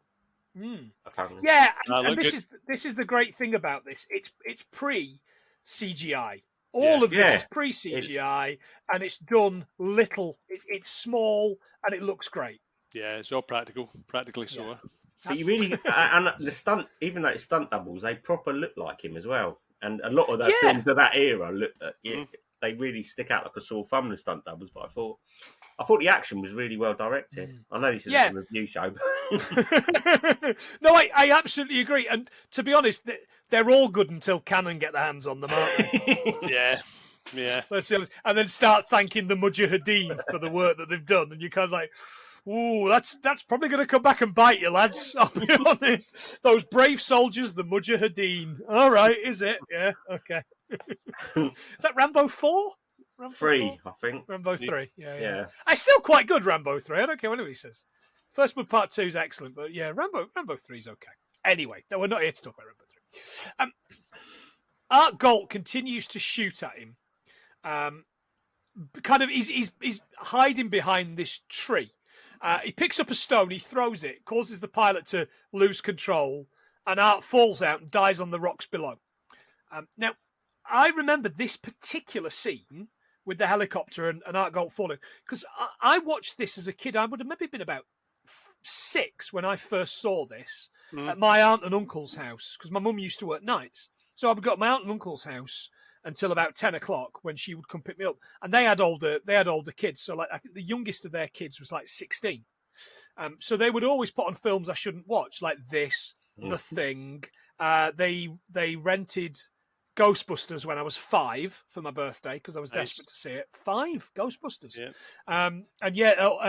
Apparently. Yeah, and look this is the great thing about this. It's pre CGI. All of this is pre CGI, and it's done little. It's small, and it looks great. Yeah, it's all practically so. Yeah. But you really and the stunt, even though it's stunt doubles, they proper look like him as well. And a lot of the films of that era look, they really stick out like a sore thumb, the stunt doubles. But I thought the action was really well directed. I know this is a review show. No, I absolutely agree. And to be honest, they're all good until Canon get their hands on them, aren't they? Yeah. Let's be honest. And then start thanking the Mujahideen for the work that they've done. And you're kind of like, ooh, that's probably going to come back and bite you, lads. I'll be honest. Those brave soldiers, the Mujahideen. All right, is it? Yeah, okay. Is that Rambo 4? Rambo 3, 4? I think. Rambo 3, yeah. Yeah. Still quite good, Rambo 3. I don't care what anybody says. First Blood Part 2 is excellent, but yeah, Rambo 3 is okay. Anyway, no, we're not here to talk about Rambo 3. Art Galt continues to shoot at him. Kind of, he's hiding behind this tree. He picks up a stone, he throws it, causes the pilot to lose control, and Art falls out and dies on the rocks below. Now, I remember this particular scene with the helicopter and Art Galt falling, because I watched this as a kid. I would have maybe been about 6 when I first saw this at my aunt and uncle's house, because my mum used to work nights. So I would go to my aunt and uncle's house until about 10 o'clock when she would come pick me up. And they had older kids. So like I think the youngest of their kids was like 16. So they would always put on films I shouldn't watch, like this, The Thing. They rented Ghostbusters when I was 5 for my birthday because I was desperate to see it. 5 Ghostbusters. Yeah.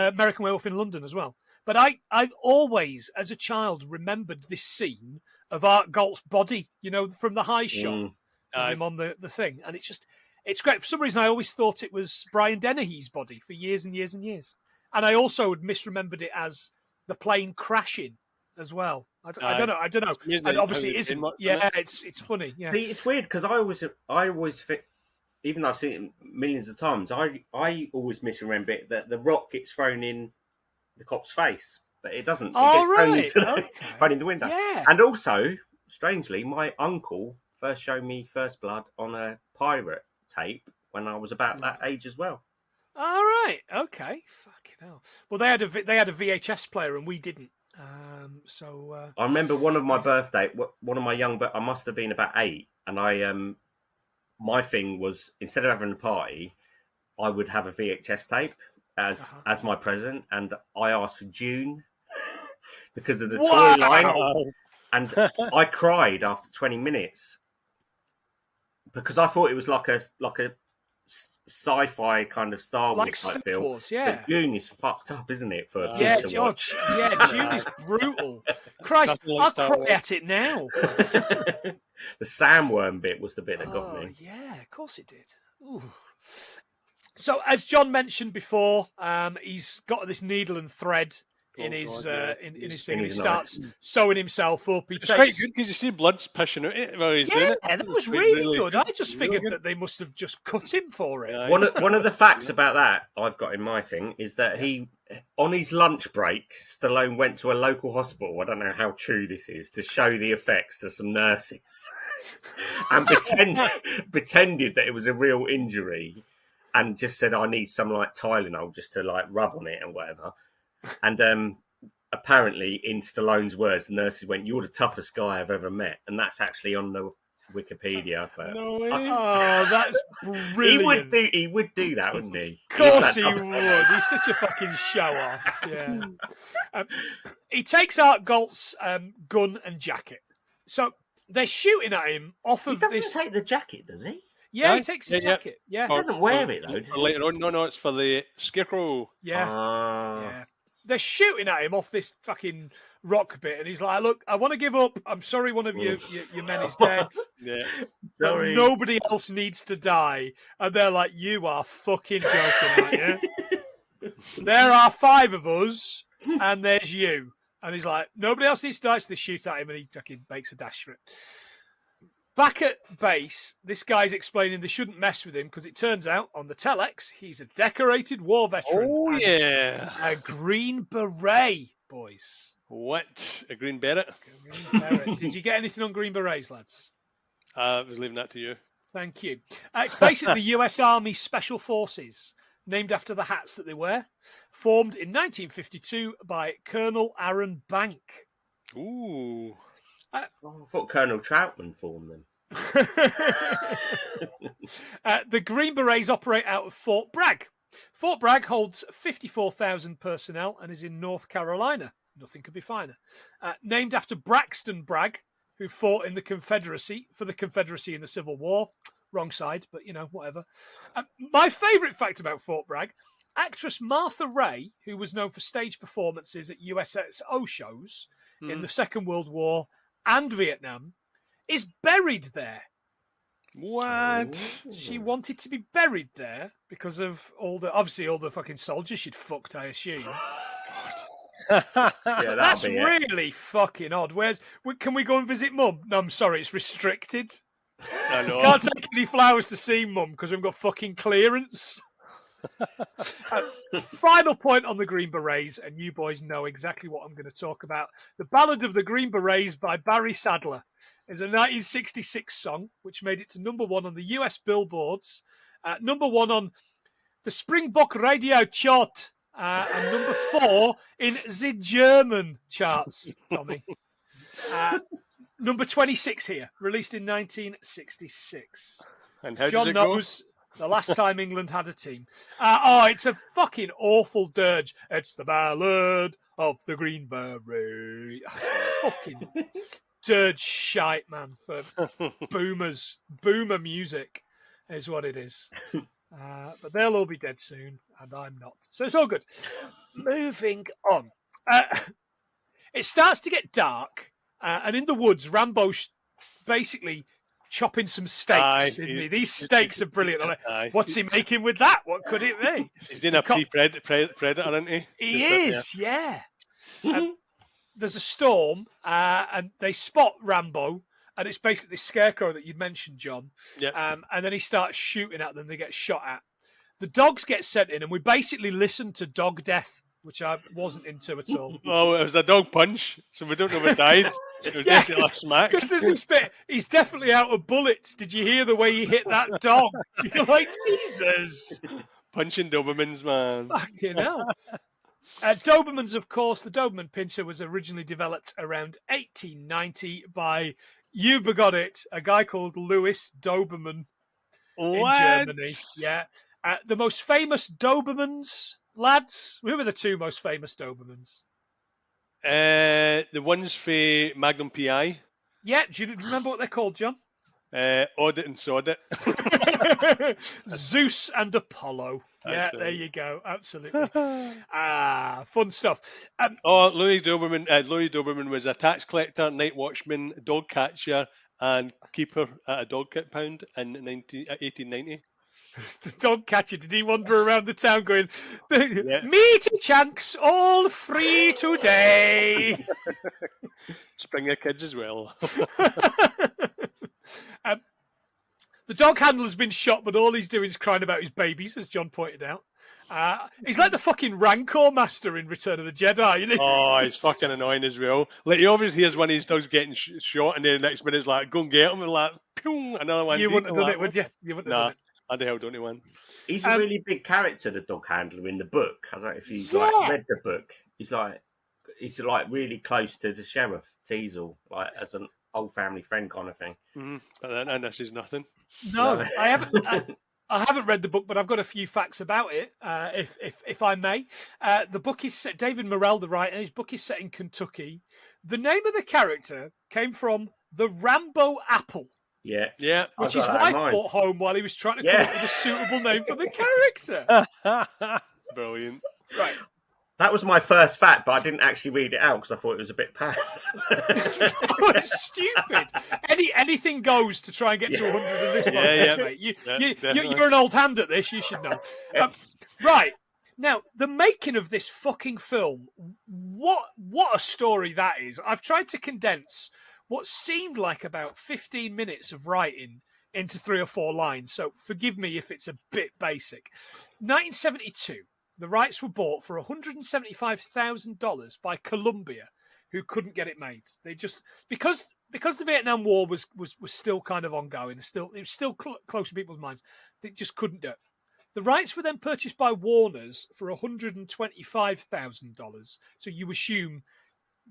American Werewolf in London as well. But I've always, as a child, remembered this scene of Art Galt's body, from the high shot of him on the thing. And it's great. For some reason, I always thought it was Brian Dennehy's body for years and years and years. And I also had misremembered it as the plane crashing as well. I don't know. It's And obviously, it how isn't. they Yeah, it's funny. Yeah. See, it's weird because I always fit. Even though I've seen it millions of times, I always misremember it that the rock gets thrown in the cop's face, but it doesn't. It gets thrown in the window. Yeah. And also, strangely, my uncle first showed me First Blood on a pirate tape when I was about that age as well. All right. Okay. Fucking hell. Well, they had a VHS player and we didn't. I remember one of my birthday, one of my I must have been about 8, and my thing was, instead of having a party, I would have a VHS tape as my present, and I asked for June because of the toy line, and I cried after 20 minutes because I thought it was like a sci-fi kind of Star Wars like type Star film. Wars, yeah. But June is fucked up, isn't it? For Yeah, kids to watch? June is brutal. Christ, I'll cry at it now. The sandworm bit was the bit that got me. Yeah, of course it did. Ooh. So, as John mentioned before, he's got this needle and thread in his thing, and he starts sewing himself up. It's quite good because you see blood's pushing out it while he's doing it. Yeah, that was really good. I just figured that they must have just cut him for it. Yeah. One of the facts about that I've got in my thing is that he, on his lunch break, Stallone went to a local hospital. I don't know how true this is, to show the effects to some nurses, and pretended that it was a real injury, and just said, "I need some like Tylenol just to like rub on it and whatever." And apparently, in Stallone's words, the nurses went, "You're the toughest guy I've ever met," and that's actually on the Wikipedia. But no way. Oh, that's brilliant. He would do that, wouldn't he? Of course he would. He's such a fucking show-off. Yeah. He takes out Galt's gun and jacket. So they're shooting at him off of this. He doesn't take the jacket, does he? Yeah, he takes his jacket. Yeah. He doesn't wear it, though. For later on. No, it's for the scarecrow. Yeah. Yeah. They're shooting at him off this fucking rock bit, and he's like, "Look, I want to give up. I'm sorry one of your men is dead. Yeah. But nobody else needs to die." And they're like, "You are fucking joking, aren't you? There are 5 of us, and there's you." And he's like, "Nobody else needs to die," so they shoot at him, and he fucking makes a dash for it. Back at base, this guy's explaining they shouldn't mess with him because it turns out on the telex he's a decorated war veteran. Oh, yeah. A Green Beret, boys. What? A green beret? Green Beret. Did you get anything on Green Berets, lads? I was leaving that to you. Thank you. It's basically the US Army Special Forces, named after the hats that they wear, formed in 1952 by Colonel Aaron Bank. Ooh. I thought Colonel Trautman formed them. The Green Berets operate out of Fort Bragg. Fort Bragg holds 54,000 personnel and is in North Carolina. Nothing could be finer. Named after Braxton Bragg, who fought in the Confederacy in the Civil War. Wrong side, but whatever. My favourite fact about Fort Bragg: actress Martha Ray, who was known for stage performances at USSO shows in the Second World War and Vietnam, is buried there. What? She wanted to be buried there because of all the fucking soldiers she'd fucked, I assume. That's really fucking odd. Can we go and visit Mum? No, I'm sorry, it's restricted. I know. Can't take any flowers to see Mum because we've got fucking clearance. Final point on the Green Berets, and you boys know exactly what I'm going to talk about. The Ballad of the Green Berets by Barry Sadler is a 1966 song which made it to number 1 on the US billboards, number 1 on the Springbok Radio chart, and number 4 in the German charts, Tommy. Number 26 here, released in 1966. And how John does it go? knows the last time England had a team. It's a fucking awful dirge. It's the Ballad of the Green Beret. Fucking dirge shite, man, for boomers. Boomer music is what it is. But they'll all be dead soon, and I'm not. So it's all good. Moving on. It starts to get dark, and in the woods, Rambo's basically chopping some steaks, isn't he? These steaks are brilliant. Like, what's he making with that? What could it be? He's doing a pre-predator, isn't he? He is, yeah. There's a storm, and they spot Rambo, and it's basically the scarecrow that you mentioned, John. Yep. And then he starts shooting at them. They get shot at. The dogs get sent in, and we basically listened to dog death, which I wasn't into at all. Oh, it was a dog punch, so we don't know what died. It was definitely a smack. Because as he spit, he's definitely out of bullets. Did you hear the way he hit that dog? You're like, Jesus. Punching Dobermans, man. Fucking hell. Dobermans, of course, the Doberman Pinscher was originally developed around 1890 by, you begot it, a guy called Louis Doberman in Germany. Yeah. The most famous Dobermans, lads, who were the two most famous Dobermans? The ones for Magnum PI. Yeah, do you remember what they're called, John? Audit and Sodit. Zeus and Apollo. Yeah, there you go. Absolutely. Fun stuff. Louis Doberman was a tax collector, night watchman, dog catcher, and keeper at a dog pound in 1890. The dog catcher, did he wander around the town going, meaty chunks, all free today? Springer kids as well. The dog handler's been shot, but all he's doing is crying about his babies, as John pointed out. He's like the fucking Rancor master in Return of the Jedi. You know? Oh, he's fucking annoying as well. Like, he obviously hears one of his dogs getting shot, and then the next minute's like, go and get him, and like, pew, another one. You wouldn't have done it, would you? You wouldn't have done it. How the hell don't he win? He's a really big character, the dog handler in the book. I don't know if you've read the book. He's like really close to the Sheriff Teasle, like as an old family friend kind of thing. Mm-hmm. And this is nothing. No, I haven't. I haven't read the book, but I've got a few facts about it, if I may. The book is set. David Morrell, the writer, his book is set in Kentucky. The name of the character came from the Rambo apple. Yeah. Which his wife brought home while he was trying to come up with a suitable name for the character. Brilliant. Right. That was my first fact, but I didn't actually read it out because I thought it was a bit pants. That was stupid. Anything goes to try and get to 100 in this podcast, mate. You're an old hand at this. You should know. Right. Now, the making of this fucking film, what a story that is. I've tried to condense what seemed like about 15 minutes of writing into 3 or 4 lines, so forgive me if it's a bit basic. 1972, the rights were bought for $175,000 by Columbia, who couldn't get it made. They just because the Vietnam War was still kind of ongoing, it was still close to people's minds. They just couldn't do it. The rights were then purchased by Warner's for $125,000. So you assume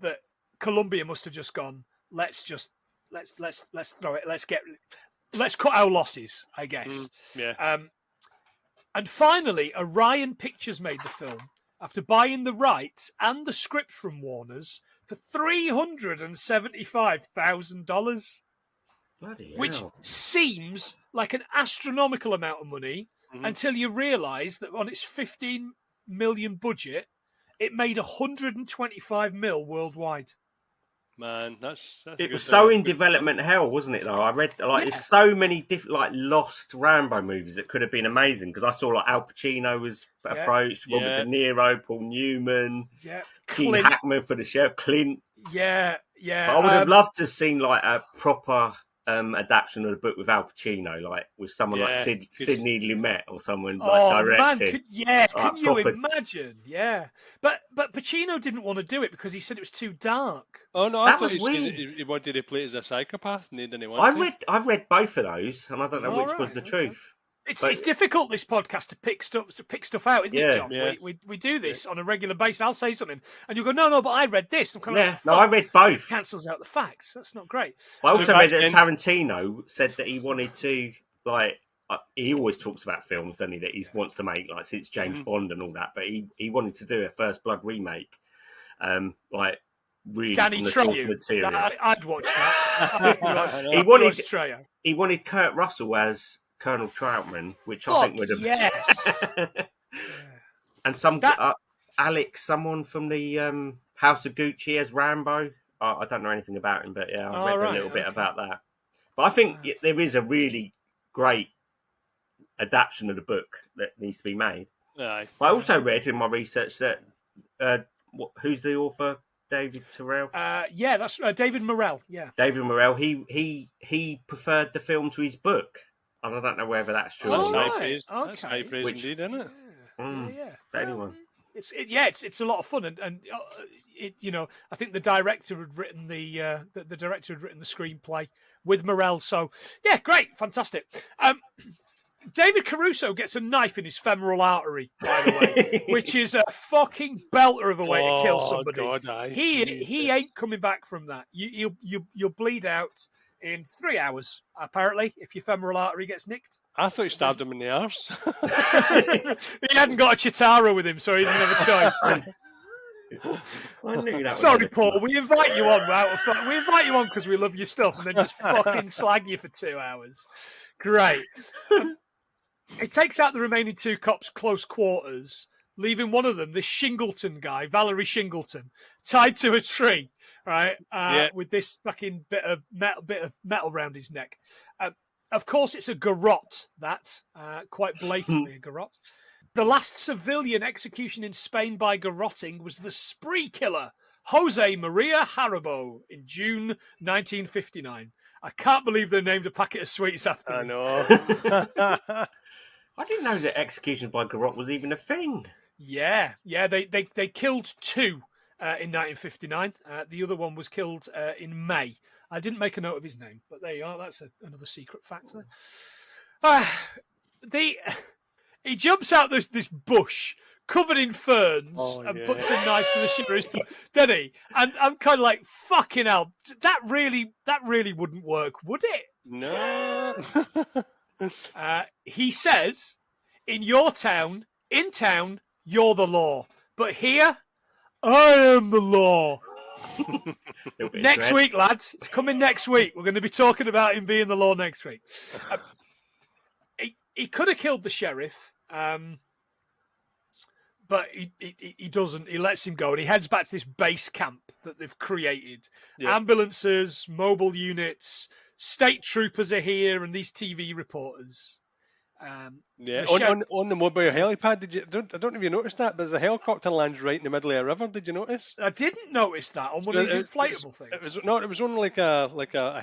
that Columbia must have just gone, let's throw it. Let's cut our losses, I guess. And finally, Orion Pictures made the film after buying the rights and the script from Warner's for $375,000, which seems like an astronomical amount of money until you realise that on its 15 million budget, it made 125 mil worldwide. Man, that's it was so in development hell, wasn't it? Though I read there's so many different lost Rambo movies that could have been amazing because I saw Al Pacino was approached, Robert De Niro, Paul Newman, Gene Hackman for the Sheriff, Clint. But I would have loved to have seen a proper adaptation of the book with Al Pacino, with someone like Sidney Lumet or someone directed. Man, can you imagine? Yeah, but Pacino didn't want to do it because he said it was too dark. Oh no, I thought he wanted to play as a psychopath, and he didn't want to. I read both of those, and I don't know which was the truth. It's difficult, this podcast, to pick stuff out, isn't it, John? Yeah. We do this on a regular basis. I'll say something, and you go, no, but I read this. I'm kind of I read both. Cancels out the facts. That's not great. I also read that Tarantino said that he wanted to, he always talks about films, doesn't he, that he wants to make, since James Bond and all that, but he wanted to do a First Blood remake, really Danny from the Trejo. material. I'd watch that. He wanted Kurt Russell as Colonel Trautman, which I think would have and Alex, someone from the House of Gucci as Rambo. I don't know anything about him, but I read a little bit about that. But I think there is a really great adaptation of the book that needs to be made. But I also read in my research that who's the author? David Terrell. Yeah, that's David Morrell. Yeah, David Morrell. He preferred the film to his book, and I don't know whether that's true Oh, or not. high praise. That's okay. high praise indeed, isn't it? Yeah. Anyone. It's a lot of fun, and I think the director had written the director had written the screenplay with Morrell. So yeah, great, fantastic. David Caruso gets a knife in his femoral artery, by the way, which is a fucking belter of a way to kill somebody. God, he ain't coming back from that. You'll bleed out in 3 hours, apparently, if your femoral artery gets nicked. I thought you stabbed him in the arse. He hadn't got a Chitara with him, so he didn't have a choice. I knew that. Sorry, Paul. We invite you on. We invite you on because we love your stuff, and then just fucking slag you for 2 hours. Great. It takes out the remaining 2 cops close quarters, leaving one of them, this Shingleton guy, Valerie Shingleton, tied to a tree, right? With this fucking bit of metal around his neck. Of course, it's a garrote, quite blatantly a garrote. The last civilian execution in Spain by garroting was the spree killer, Jose Maria Haribo, in June 1959. I can't believe they named a packet of sweets after him. I know. I didn't know that execution by garrote was even a thing. Yeah. They killed 2 in 1959. The other one was killed in May. I didn't make a note of his name, but there you are. That's another secret fact there. He jumps out this bush covered in ferns and puts a knife to the sheriff's throat, doesn't he? And I'm kind of like, fucking hell, that really wouldn't work, would it? No. He says, in town, you're the law. But here, I am the law. Next week, lads. It's coming next week. We're going to be talking about him being the law next week. He could have killed the sheriff, but he doesn't. He lets him go, and he heads back to this base camp that they've created. Yep. Ambulances, mobile units, state troopers are here, and these TV reporters. On the mobile helipad, I don't know if you noticed that, but there's a helicopter lands right in the middle of a river. Did you notice? I didn't notice that on one of these inflatable things. It was only like a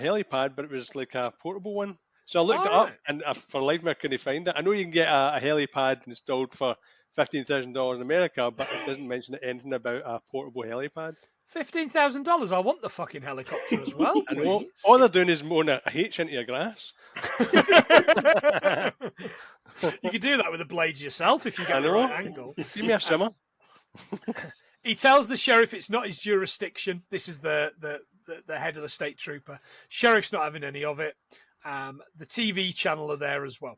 helipad, but it was like a portable one. So I looked it up, and for life of me, I couldn't find it. I know you can get a helipad installed for $15,000 in America, but it doesn't mention anything about a portable helipad. $15,000. I want the fucking helicopter as well, please. All they're doing is mowing a H into your grass. You could do that with the blades yourself if you get the right angle. Give me a simmer. He tells the sheriff it's not his jurisdiction. This is the head of the state trooper. Sheriff's not having any of it. The TV channel are there as well.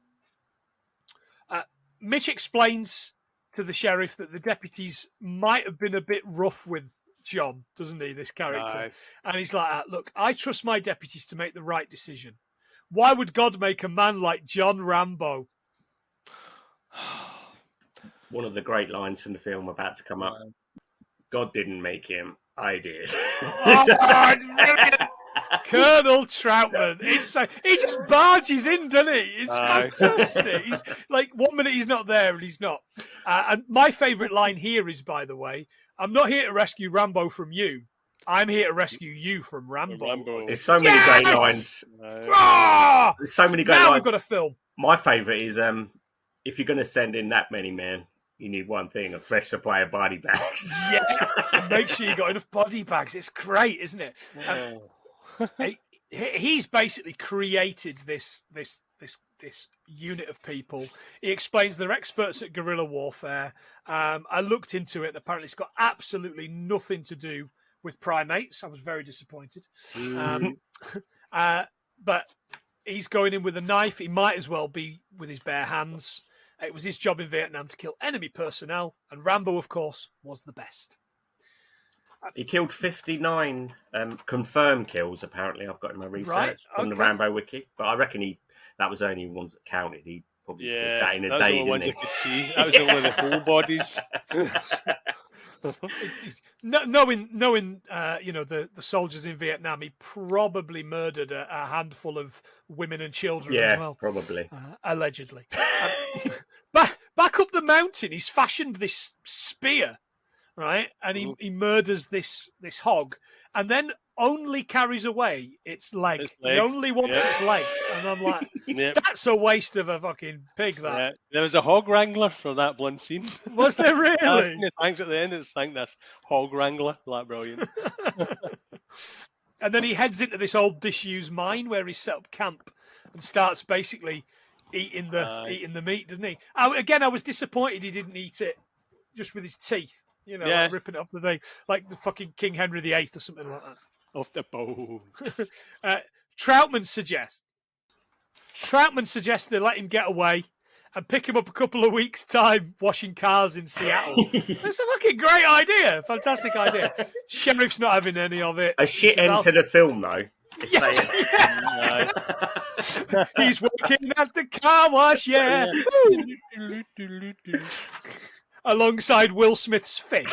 Mitch explains to the sheriff that the deputies might have been a bit rough with John, doesn't he, this character? Right. And he's like, look, I trust my deputies to make the right decision. Why would God make a man like John Rambo? One of the great lines from the film about to come up. God didn't make him, I did. It's brilliant. Colonel Trautman. He just barges in, doesn't he? It's fantastic. He's like, 1 minute he's not there and he's not. And my favourite line here is, by the way, I'm not here to rescue Rambo from you. I'm here to rescue you from Rambo. There's so many great lines. There's so many great lines. Now we've got a film. My favourite is, if you're going to send in that many men, you need one thing, a fresh supply of body bags. Yeah, make sure you got enough body bags. It's great, isn't it? He's basically created this unit of people. He explains they're experts at guerrilla warfare. I looked into it, and apparently it's got absolutely nothing to do with primates. I was very disappointed. But he's going in with a knife. He might as well be with his bare hands. It was his job in Vietnam to kill enemy personnel, and Rambo, of course, was the best. He killed 59 confirmed kills, apparently, I've got in my research from the Rambo wiki. But I reckon that was only ones that counted. He probably did that in a day, didn't he? You could see. That was only the whole bodies. Knowing the soldiers in Vietnam, he probably murdered a handful of women and children as well. Probably. Allegedly. Back up the mountain, he's fashioned this spear right? And he murders this hog, and then only carries away its leg. He only wants its leg, and I'm like, that's a waste of a fucking pig. That. Yeah. There was a hog wrangler for that one scene. Was there really? Thanks at the end. It's like this hog wrangler. Like brilliant. And then he heads into this old disused mine where he set up camp and starts basically eating the meat, doesn't he? I was disappointed he didn't eat it just with his teeth, like ripping it off the thing, like the fucking King Henry VIII or something like that. Off the bone. Trautman suggests they let him get away and pick him up a couple of weeks' time washing cars in Seattle. That's a fucking great idea. Fantastic idea. Sheriff's not having any of it. A shit end to the film, though. Yeah. He's working at the car wash, yeah. Alongside Will Smith's fish.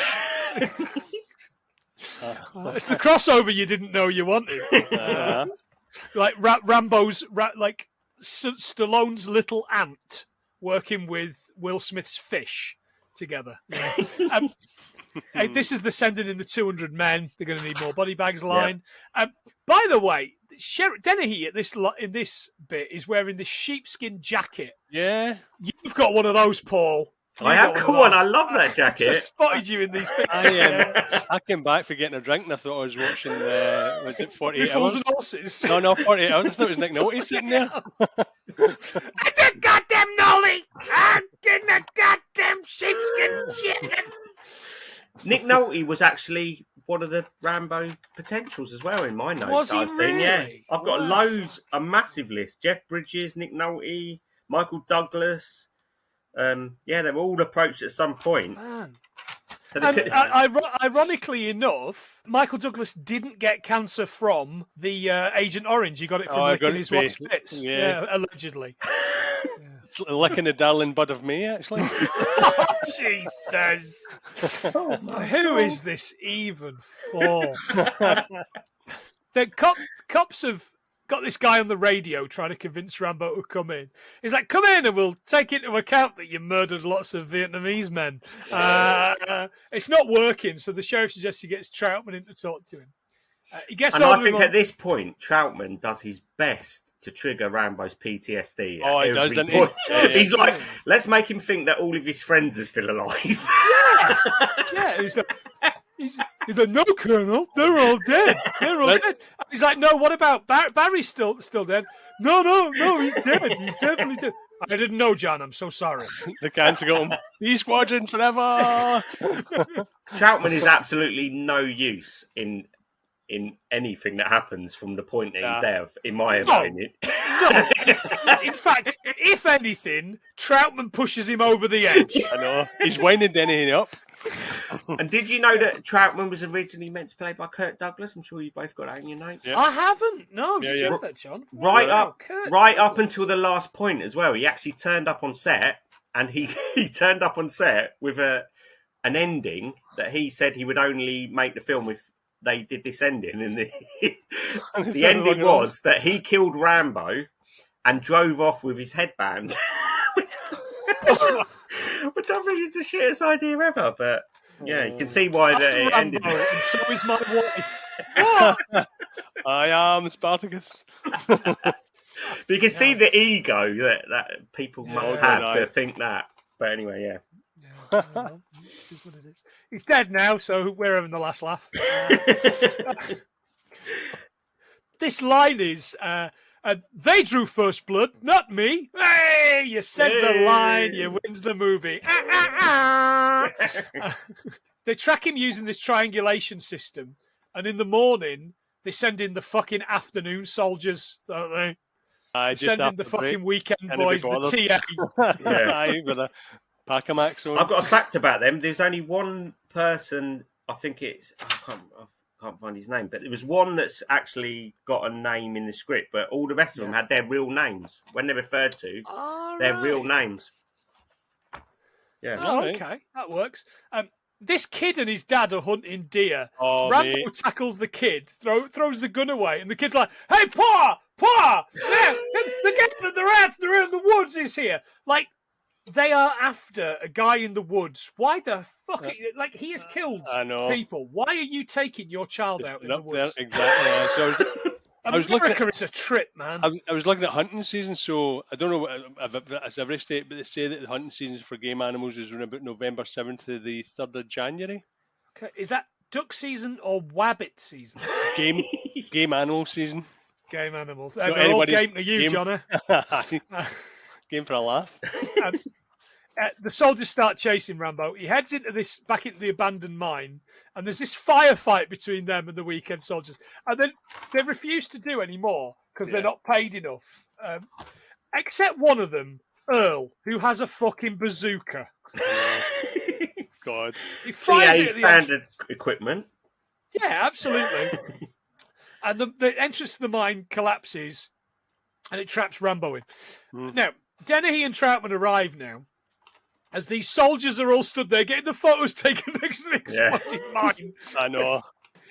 It's the crossover you didn't know you wanted. Like Rambo's, like Stallone's little ant working with Will Smith's fish together. Hey, this is the sending in the 200 men. They're going to need more body bags line. By the way, Sheriff Dennehy in this bit is wearing this sheepskin jacket. Yeah. You've got one of those, Paul. I have got one. I love that jacket. I spotted you in these pictures. I came back for getting a drink and I thought I was watching, was it 48 Fools Hours? and Horses. No, 48 Hours. I thought it was Nick Nolte sitting there. I did goddamn Nolte! I'm getting a goddamn sheepskin jacket! Nick Nolte was actually one of the Rambo potentials as well in my notes. Was he I've seen. Yeah, really? I've got a massive list. Jeff Bridges, Nick Nolte, Michael Douglas. They were all approached at some point. Man. So Ironically enough, Michael Douglas didn't get cancer from the Agent Orange. He got it from licking his wife's bits. Yeah, allegedly. It's licking the darling bud of May, actually. Oh, Jesus. Who is this even for? The cops have got this guy on the radio trying to convince Rambo to come in. He's like, come in and we'll take into account that you murdered lots of Vietnamese men. It's not working, so the sheriff suggests he gets Trautman in to talk to him. He gets and I think at this point, Trautman does his best to trigger Rambo's PTSD. Oh, he does, doesn't he? Yeah. He's like, let's make him think that all of his friends are still alive. Yeah. He's like, no, Colonel, they're all dead. They're all dead. He's like, no, what about Barry's still dead? No, he's dead. He's definitely dead. I didn't know, John. I'm so sorry. The cancer got him. B Squadron forever. Trautman is absolutely no use in anything that happens from the point that he's there, in my opinion. No. In fact, if anything, Trautman pushes him over the edge. I know. He's winding Dennehy up. And did you know that Trautman was originally meant to play by Kirk Douglas? I'm sure you both got that in your notes. Yeah. I haven't. No, did you have that, John? Right up until the last point as well. He actually turned up on set, and he turned up on set with an ending that he said he would only make the film if they did this ending. And the ending was that he killed Rambo and drove off with his headband. Which I think is the shittest idea ever, but yeah, you can see why it ended. And so is my wife. I am Spartacus. But you can see the ego that people must have to think that. But anyway, yeah. Well, it is what it is. He's dead now, so we're having the last laugh. This line is... they drew first blood, not me. Hey, you says the line, you wins the movie. They track him using this triangulation system, and in the morning they send in the fucking afternoon soldiers, don't they? Send in the fucking weekend boys, the TA. Yeah, you've got a Pack-a-Max on. I've got a fact about them. There's only one person. I think it's. I can't find his name, but there was one that's actually got a name in the script, but all the rest of them had their real names when they're referred to. Their real names. Yeah. Oh, okay, that works. This kid and his dad are hunting deer. Oh, Rambo tackles the kid, throws the gun away, and the kid's like, "Hey, Pa! They're in the woods is here." Like, they are after a guy in the woods. Why the fuck? Like, he has killed I know. people. Why are you taking your child out in the woods? There, exactly. So I was looking America is a trip, man. I was looking at hunting season, so I don't know if it's every state, but they say that the hunting season for game animals is around about November 7th to the 3rd of January. Okay. Is that duck season or wabbit season? Game animal season. Game animals. So They're all game to you, Johnny. Game for a laugh. The soldiers start chasing Rambo. He heads back into the abandoned mine, and there's this firefight between them and the weekend soldiers. And then they refuse to do any more because they're not paid enough. Except one of them, Earl, who has a fucking bazooka. God. He fires it at the standard equipment. Yeah, absolutely. And the entrance to the mine collapses, and it traps Rambo in. Now, Dennehy and Trautman arrive now, as these soldiers are all stood there getting the photos taken next to the exploding mine. I know.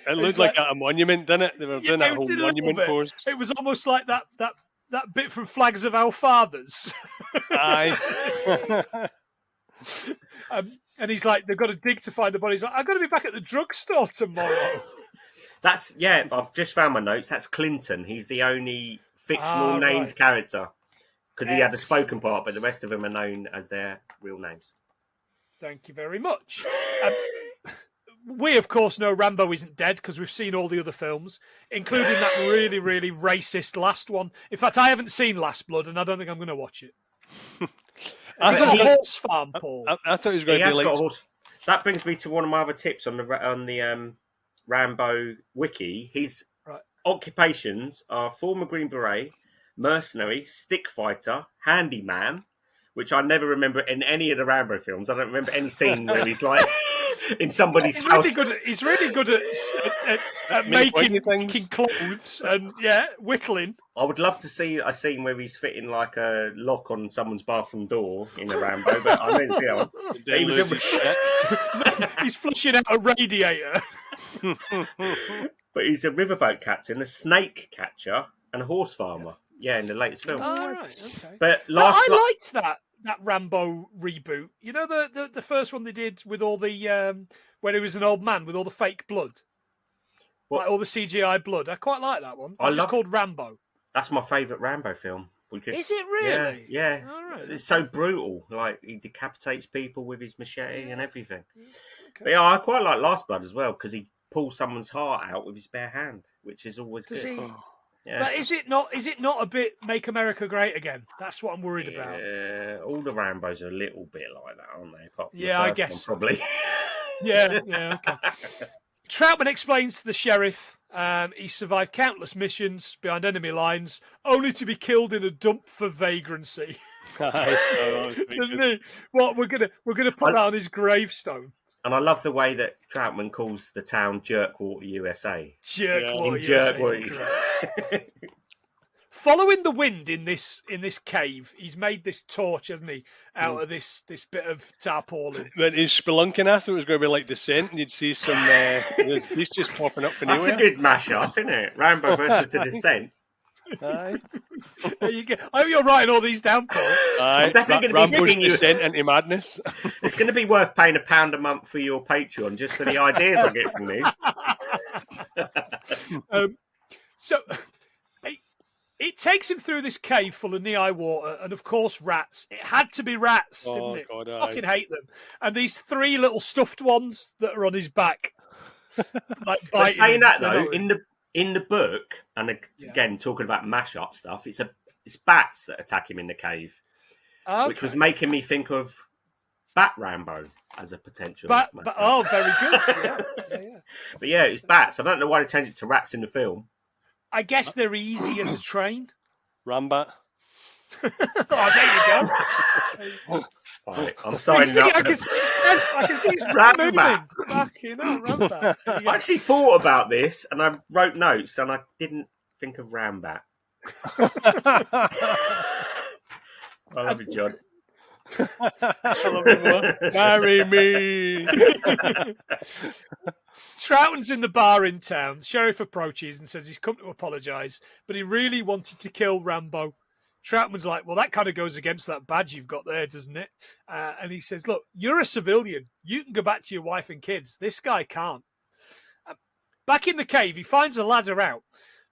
It looked like a monument, didn't it? They were doing that whole monument pose. It was almost like that bit from Flags of Our Fathers. Aye. And he's like, they've got to dig to find the body. He's like, I've got to be back at the drugstore tomorrow. I've just found my notes. That's Clinton. He's the only fictional named character. Because he had a spoken part, but the rest of them are known as their real names. Thank you very much. We, of course, know Rambo isn't dead because we've seen all the other films, including that really, really racist last one. In fact, I haven't seen Last Blood, and I don't think I'm going to watch it. He's got a horse farm, Paul. I thought he was going to be like... got a horse. That brings me to one of my other tips on the Rambo wiki. His occupations are former Green Beret, mercenary, stick fighter, handyman, which I never remember in any of the Rambo films. I don't remember any scene where he's like in somebody's house. He's really good at making clothes and whittling. I would love to see a scene where he's fitting like a lock on someone's bathroom door in a Rambo, but I didn't see that one. He's flushing out a radiator. But he's a riverboat captain, a snake catcher, and a horse farmer. Yeah, in the latest film. Oh, right, okay. But I liked that Rambo reboot. You know the first one they did with all the where he was an old man with all the fake blood, like all the CGI blood. I quite like that one. It's called Rambo. That's my favourite Rambo film. Is it really? Yeah. All right. It's so brutal. Like he decapitates people with his machete and everything. Okay. But I quite like Last Blood as well because he pulls someone's heart out with his bare hand, which is always good. Yeah. But is it not a bit Make America Great Again? That's what I'm worried about. Yeah, all the Rambos are a little bit like that, aren't they? Apart from I guess one, probably. Yeah, okay. Trautman explains to the sheriff he survived countless missions behind enemy lines, only to be killed in a dump for vagrancy. What we're gonna put that on his gravestone. And I love the way that Trautman calls the town Jerkwater, USA. Jerkwater, USA. Following the wind in this cave, he's made this torch, hasn't he, out of this bit of tarpaulin. But he's spelunking after it was going to be like Descent, and you'd see some these just popping up from nowhere. That's a good mashup, isn't it? Rambo versus the Descent. Aye. There you go. I hope you're writing all these down, Paul. Aye. Rambo's Descent into madness. It's going to be worth paying £1 a month for your Patreon just for the ideas I get from these. So it takes him through this cave full of knee-high water and, of course, rats. It had to be rats, didn't it? God, I fucking hate them. And these 3 little stuffed ones that are on his back. Like biting saying him, that, though, in the book, and again, talking about mash-up stuff, it's bats that attack him in the cave, which was making me think of Bat Rambo as a potential. Very good. Yeah. But yeah, it's bats. I don't know why they changed it to rats in the film. I guess they're easier to train. Rambat. There you go. Right, I'm sorry. I can see his Rambat. Rambat. I actually thought about this, and I wrote notes, and I didn't think of Rambat. I love you, John. I love you more. Marry me. Trautman's in the bar in town. The sheriff approaches and says he's come to apologise, but he really wanted to kill Rambo. Trautman's like, well, that kind of goes against that badge you've got there, doesn't it? And he says, look, you're a civilian. You can go back to your wife and kids. This guy can't. Back in the cave, he finds a ladder out.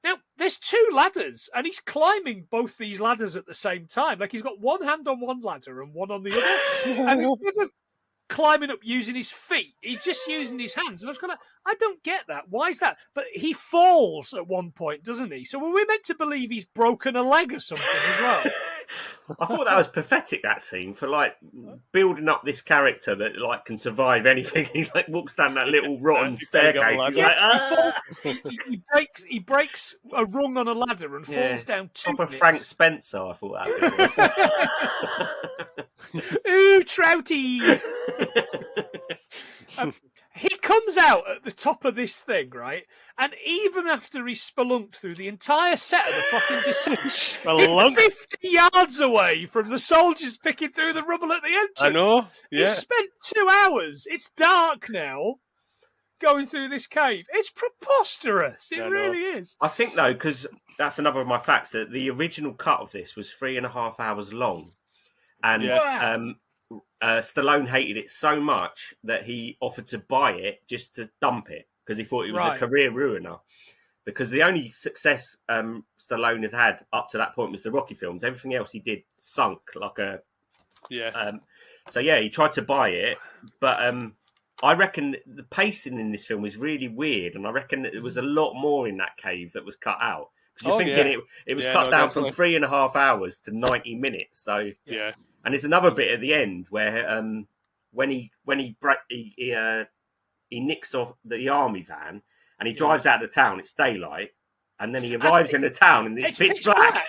Now, there's 2 ladders, and he's climbing both these ladders at the same time. Like, he's got one hand on one ladder and one on the other. And he's sort of climbing up using his feet. He's just using his hands. And I was kind of, I don't get that. Why is that? But he falls at one point, doesn't he? So were we meant to believe he's broken a leg or something as well? I thought that was pathetic, that scene, for like building up this character that like can survive anything. He like walks down that little rotten staircase. He's like, he breaks a rung on a ladder and falls down 2 proper minutes. Frank Spencer, I thought that was. Ooh, Trouty! He comes out at the top of this thing, right? And even after he spelunked through the entire set of the fucking descent, he's 50 yards away from the soldiers picking through the rubble at the entrance. I know. Yeah. He spent 2 hours. It's dark now. Going through this cave. It's preposterous. It really is. I think, though, because that's another of my facts, that the original cut of this was 3.5 hours long. And Stallone hated it so much that he offered to buy it just to dump it because he thought it was a career ruiner. Because the only success Stallone had up to that point was the Rocky films. Everything else he did sunk like a... Yeah. So, yeah, he tried to buy it. But I reckon the pacing in this film is really weird. And I reckon that there was a lot more in that cave that was cut out. Because you're thinking it was cut down from 3.5 hours to 90 minutes. So... Yeah. And there's another bit at the end where when he nicks off the army van and he drives out of the town, it's daylight, and then he arrives in the town and it's pitch black.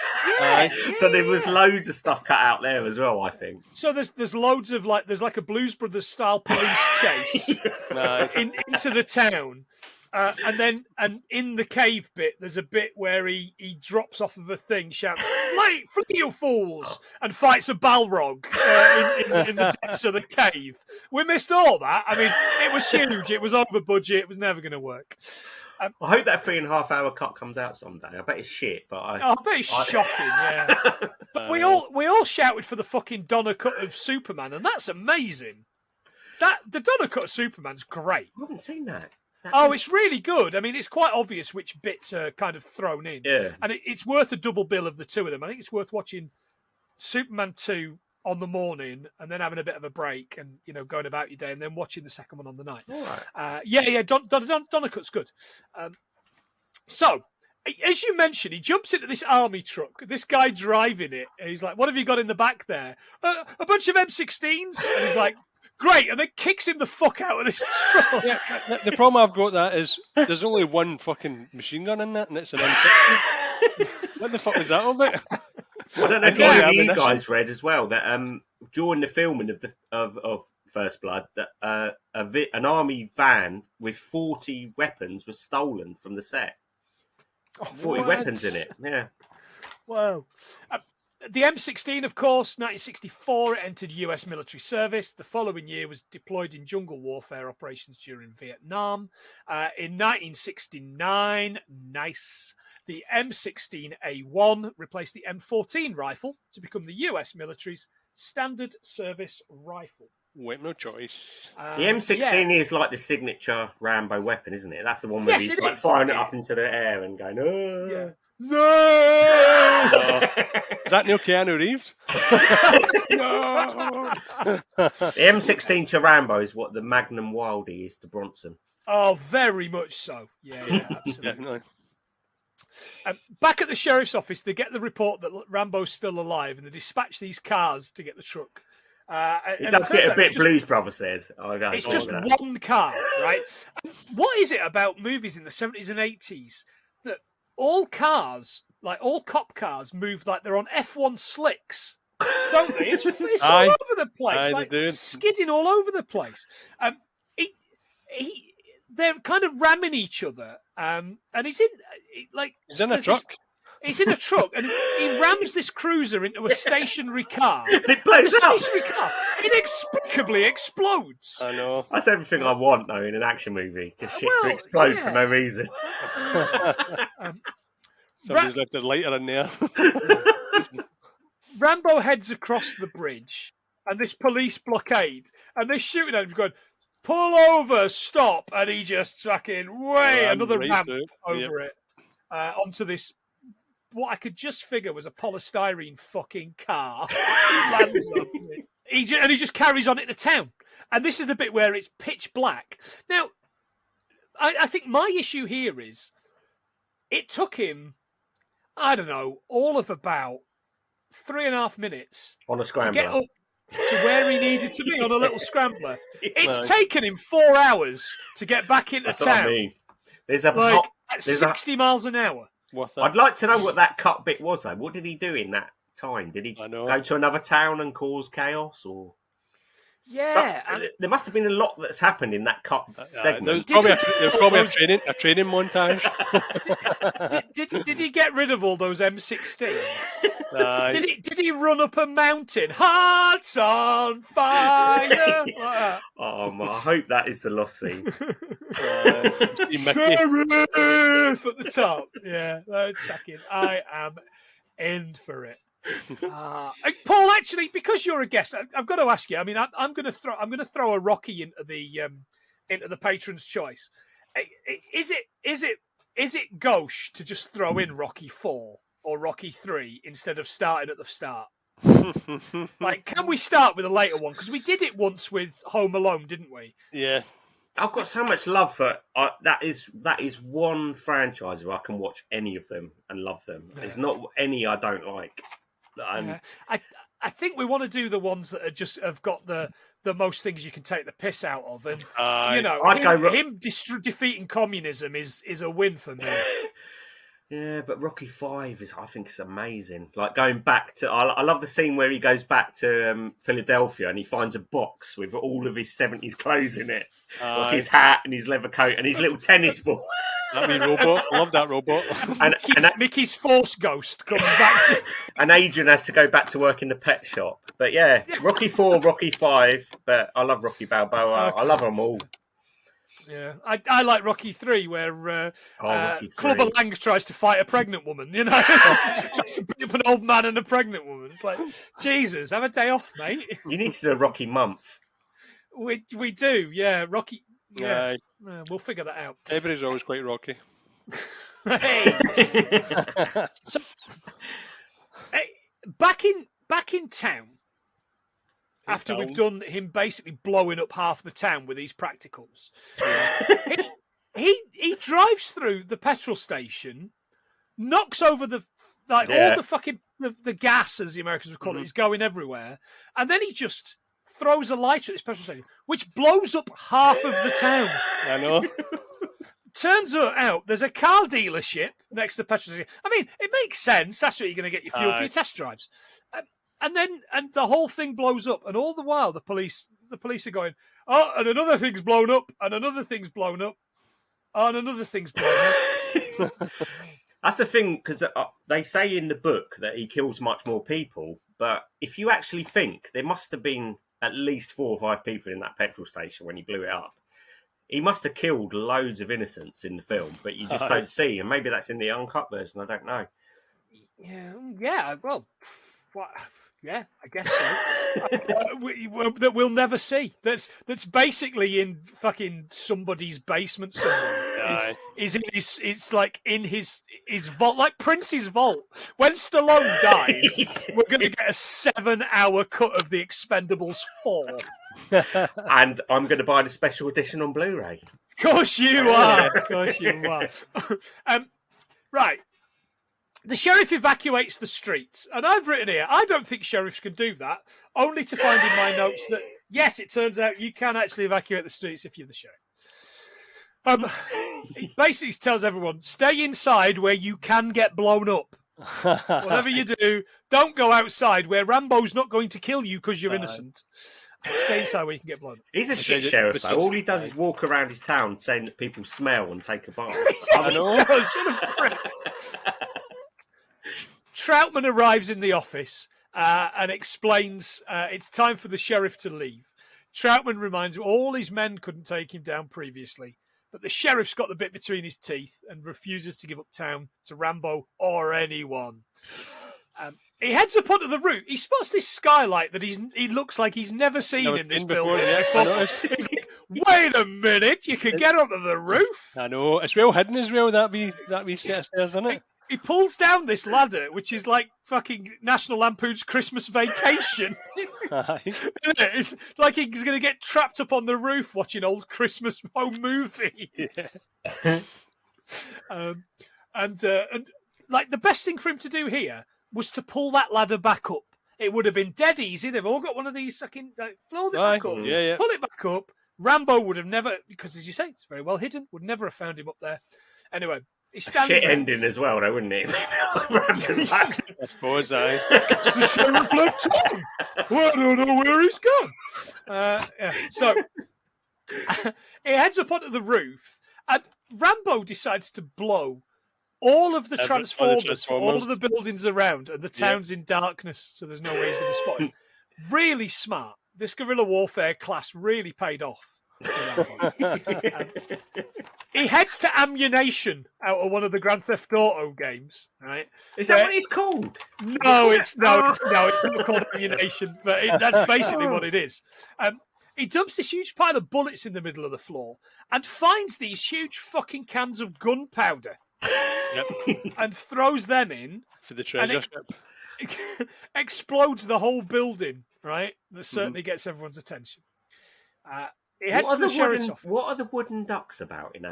So there was loads of stuff cut out there as well, I think. So there's loads of there's like a Blues Brothers style police chase into the town. And in the cave bit, there's a bit where he drops off of a thing, shouting, "Flee, flee, you fools!" and fights a Balrog in the depths of the cave. We missed all that. I mean, it was huge. It was over budget. It was never going to work. I hope that 3.5 hour cut comes out someday. I bet it's shit, but I bet it's shocking. Yeah, but we all shouted for the fucking Donner cut of Superman, and that's amazing. The Donner cut of Superman's great. I haven't seen that. It's really good. I mean, it's quite obvious which bits are kind of thrown in. Yeah. And it's worth a double bill of the two of them. I think it's worth watching Superman 2 on the morning and then having a bit of a break and, going about your day and then watching the second one on the night. All right. Donnercut's good. So, as you mentioned, he jumps into this army truck, this guy driving it, and he's like, "What have you got in the back there?" A bunch of M16s. And he's like, "Great," and then kicks him the fuck out of this truck. Yeah, the problem I've got that is there's only one fucking machine gun in that, and it's an M60. What the fuck was that all about? I don't know if any of you guys read as well that during the filming of First Blood, that an army van with 40 weapons was stolen from the set. 40 weapons in it. Yeah. Wow. The M16, of course, 1964, it entered US military service. The following year was deployed in jungle warfare operations during Vietnam. In 1969, the M16A1 replaced the M14 rifle to become the US military's standard service rifle. Wait, no choice. The M16 is like the signature Rambo weapon, isn't it? That's the one where he's like firing it up into the air and going, "Oh." Yeah. No! Is that Neil Keanu Reeves? No! The M16 to Rambo is what the Magnum Wildie is to Bronson. Oh, very much so. Yeah, absolutely. Back at the sheriff's office, they get the report that Rambo's still alive and they dispatch these cars to get the truck. It does get a bit Blues Brothers says. It's just one car, right? What is it about movies in the 70s and 80s that all cars, like all cop cars, move like they're on F1 slicks, don't they? It's all over the place, like skidding all over the place. They're kind of ramming each other, and he's in a truck. He's in a truck, and he rams this cruiser into a stationary car. And it blows the up. stationary car inexplicably explodes. I know. That's everything I want, though, in an action movie. Just shit to explode for no reason. Somebody's left a lighter in there. Rambo heads across the bridge, and this police blockade, and they're shooting at him, going, "Pull over, stop!" And he just fucking another ramp over it onto this. What I could just figure was a polystyrene fucking car. Lands on it. He just carries on into town. And this is the bit where it's pitch black. Now, I think my issue here is it took him, I don't know, all of about 3.5 minutes on a scrambler to get up to where he needed to be on a little scrambler. It's taken him 4 hours to get back into town. What I mean. There's at 60 miles an hour. I'd like to know what that cut bit was, though. What did he do in that time? Did he go to another town and cause chaos, or? Yeah, there must have been a lot that's happened in that cut segment. There's probably a training montage. Did he get rid of all those M16s? Did he run up a mountain? Hearts on fire. I hope that is the lost scene. Sheriff at the top. Yeah, checking. I am in for it. Paul, actually, because you're a guest, I've got to ask you. I mean, I'm going to throw a Rocky into the patron's choice. Is it gauche to just throw in Rocky 4 or Rocky 3 instead of starting at the start? Like, can we start with a later one? Because we did it once with Home Alone, didn't we? Yeah. I've got so much love for that is one franchise where I can watch any of them and love them. There's not any I don't like. I think we want to do the ones that have got the most things you can take the piss out of, and him defeating communism is a win for me. Yeah, but Rocky 5 I think it's amazing. Like going back to, I love the scene where he goes back to Philadelphia and he finds a box with all of his 70s clothes in it, like his hat and his leather coat and his little tennis ball. That wee robot. I love that robot. And Mickey's Force Ghost comes back to... And Adrian has to go back to work in the pet shop. But yeah, Rocky 4, Rocky 5, but I love Rocky Balboa. Okay. I love them all. Yeah, I like Rocky 3, where Clubber Lang tries to fight a pregnant woman, just to beat up an old man and a pregnant woman. It's like, Jesus, have a day off, mate. You need to do a Rocky month. We do, yeah. Rocky... Yeah, we'll figure that out. Everybody's always quite rocky. So, back in town, after we've done him basically blowing up half the town with these practicals, he drives through the petrol station, knocks over all the fucking the gas, as the Americans would call it, is going everywhere, and then he just throws a lighter at this petrol station, which blows up half of the town. I know. Turns out there's a car dealership next to the petrol station. I mean, it makes sense. That's where you're going to get your fuel for your test drives. And the whole thing blows up. And all the while, the police are going, oh, and another thing's blown up, and another thing's blown up, and another thing's blown up. That's the thing, because they say in the book that he kills much more people. But if you actually think, there must have been at least 4 or 5 people in that petrol station when he blew it up. He must have killed loads of innocents in the film, but you just don't see. And maybe that's in the uncut version. I don't know. Yeah. Well, yeah, I guess so. That we'll never see. That's basically in fucking somebody's basement somewhere. Is in his? It's like in his vault, like Prince's vault. When Stallone dies, we're going to get a 7-hour cut of The Expendables 4. And I'm going to buy the special edition on Blu-ray. Of course you are. Of course you are. Right. The sheriff evacuates the streets. And I've written here, I don't think sheriffs can do that, only to find in my notes that, yes, it turns out you can actually evacuate the streets if you're the sheriff. He basically tells everyone, stay inside where you can get blown up. Whatever you do, don't go outside where Rambo's not going to kill you because you're innocent. Stay inside where you can get blown up. He's a shit sheriff, though. All he does is walk around his town saying that people smell and take a bath. I know. Trautman arrives in the office and explains it's time for the sheriff to leave. Trautman reminds him all his men couldn't take him down previously, but the sheriff's got the bit between his teeth and refuses to give up town to Rambo or anyone. He heads up onto the roof. He spots this skylight that he looks like he's never seen in this building. Yeah, he's like, wait a minute, you can get onto the roof? I know. It's well hidden as well, that wee set of stairs, isn't it? He pulls down this ladder, which is like fucking National Lampoon's Christmas Vacation. It's like he's going to get trapped up on the roof watching old Christmas home movies. Yeah. And like the best thing for him to do here was to pull that ladder back up. It would have been dead easy. They've all got one of these fucking fold it back up, pull it back up. Rambo would have never, because as you say, it's very well hidden. Would never have found him up there. Anyway, he stands shit there. Ending as well, though, wouldn't it? I suppose I. It's the sheriff left town. Well, I don't know where he's gone. So he heads up onto the roof, and Rambo decides to blow all of the transformers for all of the buildings around, and the town's in darkness, so there's no way he's going to spot him. Really smart. This guerrilla warfare class really paid off. He heads to ammunition out of one of the Grand Theft Auto games, right? Is that what it's called? No, it's not called ammunition, but that's basically what it is. He dumps this huge pile of bullets in the middle of the floor and finds these huge fucking cans of gunpowder. And throws them in for the treasure ship. Explodes the whole building, right? That certainly gets everyone's attention. He heads to the sheriff's office. What are the wooden ducks about in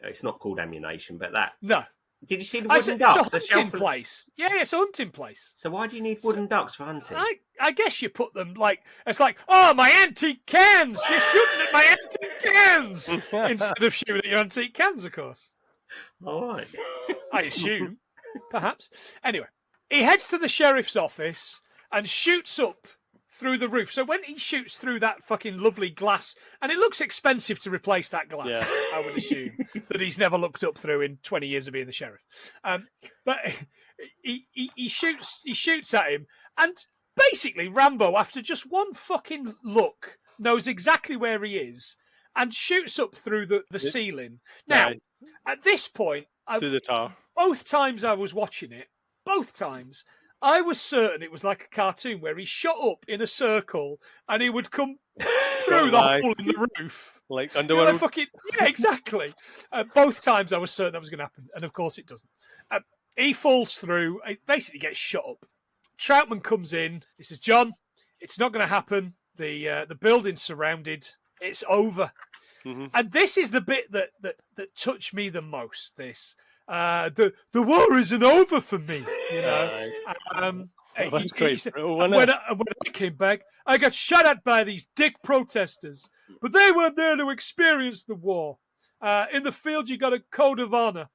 it's not called ammunition, but that. No. Did you see the wooden ducks? It's a hunting place. Yeah, it's a hunting place. So why do you need wooden ducks for hunting? I guess you put them it's like, oh, my antique cans! You're shooting at my antique cans! Instead of shooting at your antique cans, of course. All right. I assume, perhaps. Anyway, he heads to the sheriff's office and shoots up through the roof. So when he shoots through that fucking lovely glass, and it looks expensive to replace that glass, I would assume, that he's never looked up through in 20 years of being the sheriff. But he shoots at him, and basically Rambo, after just one fucking look, knows exactly where he is and shoots up through the ceiling. Now, at this point, through the tower. Both times I was watching it, I was certain it was like a cartoon where he shot up in a circle and he would come through the hole in the roof. Like Underworld? Yeah, exactly. Both times I was certain that was going to happen. And of course it doesn't. He falls through, he basically gets shot up. Trautman comes in. He says, John, it's not going to happen. The building's surrounded. It's over. Mm-hmm. And this is the bit that touched me the most. The war isn't over for me, you know. When I came back, I got shot at by these dick protesters, but they weren't there to experience the war. In the field, you got a code of honor.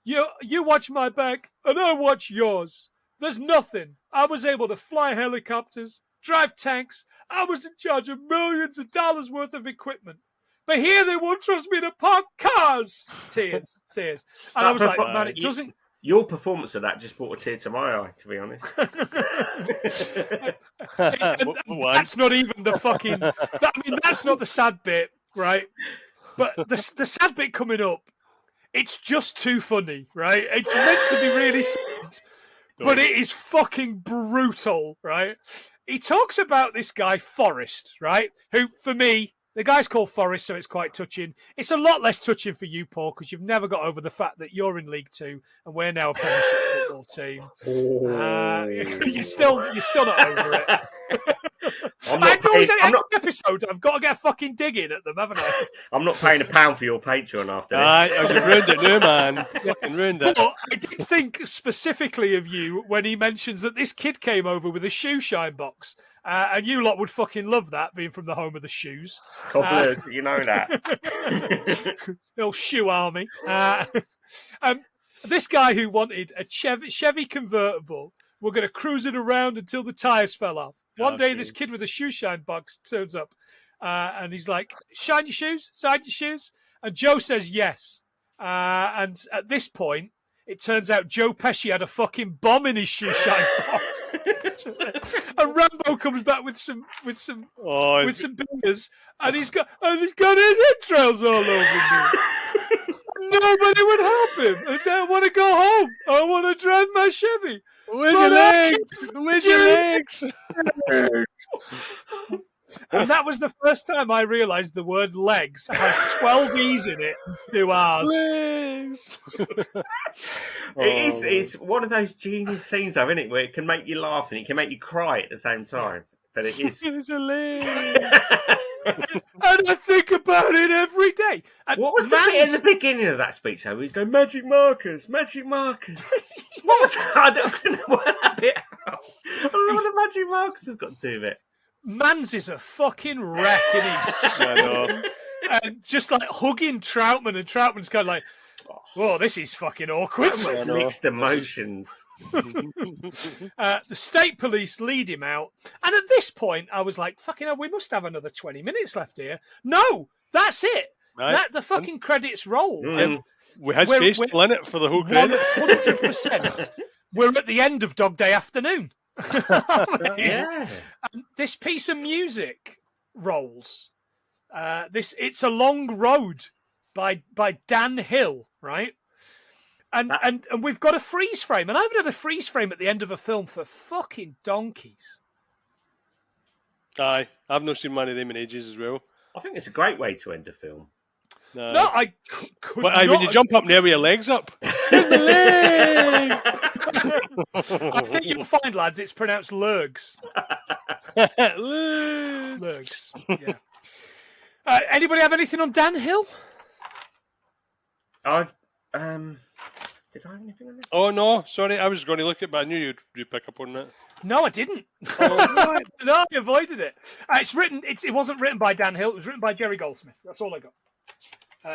You watch my back, and I watch yours. There's nothing. I was able to fly helicopters, drive tanks. I was in charge of millions of dollars worth of equipment. But here they won't trust me to park cars. Tears. And I was like, man, it doesn't... Your performance of that just brought a tear to my eye, to be honest. That's not even the fucking... that's not the sad bit, right? But the sad bit coming up, it's just too funny, right? It's meant to be really sad, but it is fucking brutal, right? He talks about this guy, Forrest, right? Who, for me... The guy's called Forrest, so it's quite touching. It's a lot less touching for you, Paul, because you've never got over the fact that you're in League Two and we're now a Premiership football team. You're still not over it. Episode, I've got to get a fucking dig in at them, haven't I? I'm not paying £1 for your Patreon after this. You've ruined it now, man. Fucking ruined it. But I did think specifically of you when he mentions that this kid came over with a shoe shine box. And you lot would fucking love that, being from the home of the shoes. Cobblers, you know that. The old shoe army. This guy who wanted a Chevy convertible, we're going to cruise it around until the tyres fell off. One day, this kid with a shoe shine box turns up, and he's like, shine your shoes? And Joe says yes. And at this point, it turns out Joe Pesci had a fucking bomb in his shoe shine box. And Rambo comes back with some beers, and he's got his entrails all over me. nobody would help him. I said, I want to go home. I want to drive my Chevy. Where's your legs? Where's your legs? And that was the first time I realised the word legs has 12 E's in it and 2 R's. Legs. It's one of those genius scenes, though, isn't it? Where it can make you laugh and it can make you cry at the same time. But it is. There's a leg. And I think about it every day. And what was that in the beginning of that speech? Though he's going, magic markers, magic markers. What was that? I don't know what that bit out. I don't know what the magic markers has got to do with it. Mans is a fucking wreck, and and just like hugging Trautman, and Troutman's kind of like, "Whoa, this is fucking awkward." Mixed emotions. The state police lead him out, and at this point, I was like, "Fucking hell, we must have another 20 minutes left here." No, that's it. Right. The fucking credits roll. We had space in it for the whole credit. 100%. We're at the end of Dog Day Afternoon. Yeah. And this piece of music rolls. It's a long road by Dan Hill, right? And we've got a freeze frame, and I haven't had a freeze frame at the end of a film for fucking donkeys. Aye, I've not seen many of them in ages as well. I think it's a great way to end a film. No, I could but not. When you jump up there with your legs up. I think you'll find, lads, it's pronounced lurgs. Lurgs. Yeah. Anybody have anything on Dan Hill? Did I have anything on this? Oh no, sorry, I was going to look at it, but I knew you'd pick up on that. No, I didn't. Oh, No, I avoided it. It wasn't written by Dan Hill. It was written by Jerry Goldsmith. That's all I got.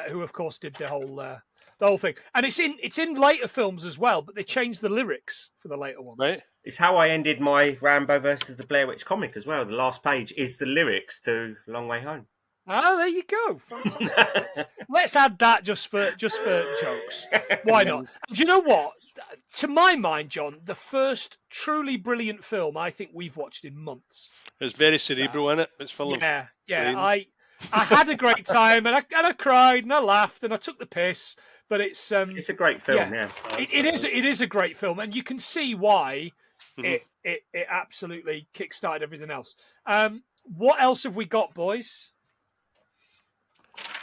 Who, of course, did the whole thing. And it's in later films as well, but they changed the lyrics for the later ones. Right. It's how I ended my Rambo versus the Blair Witch comic as well. The last page is the lyrics to Long Way Home. Oh, there you go. Fantastic. Let's add that just for jokes. Why not? And do you know what? To my mind, John, the first truly brilliant film I think we've watched in months. It's very cerebral, isn't it? It's full of Yeah. brains. I had a great time, and I cried and I laughed and I took the piss. But it's a great film, yeah. It is a great film, and you can see why it absolutely kickstarted everything else. What else have we got, boys?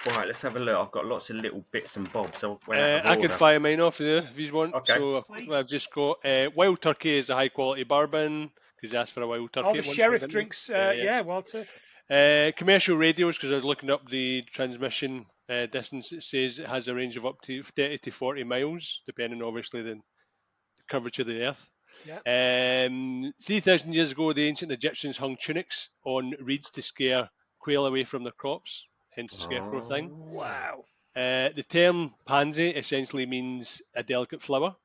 Right, let's have a look. I've got lots of little bits and bobs. So I can fire mine off there if you want. Okay. So I've just got Wild Turkey is a high quality bourbon because he asked for a Wild Turkey. Oh, the sheriff drinks. Wild Turkey. Commercial radios, because I was looking up the transmission distance. It says it has a range of up to 30 to 40 miles, depending obviously the curvature of the earth. Yeah. 3,000 years ago, the ancient Egyptians hung tunics on reeds to scare quail away from their crops, hence the scarecrow thing. Wow. The term pansy essentially means a delicate flower.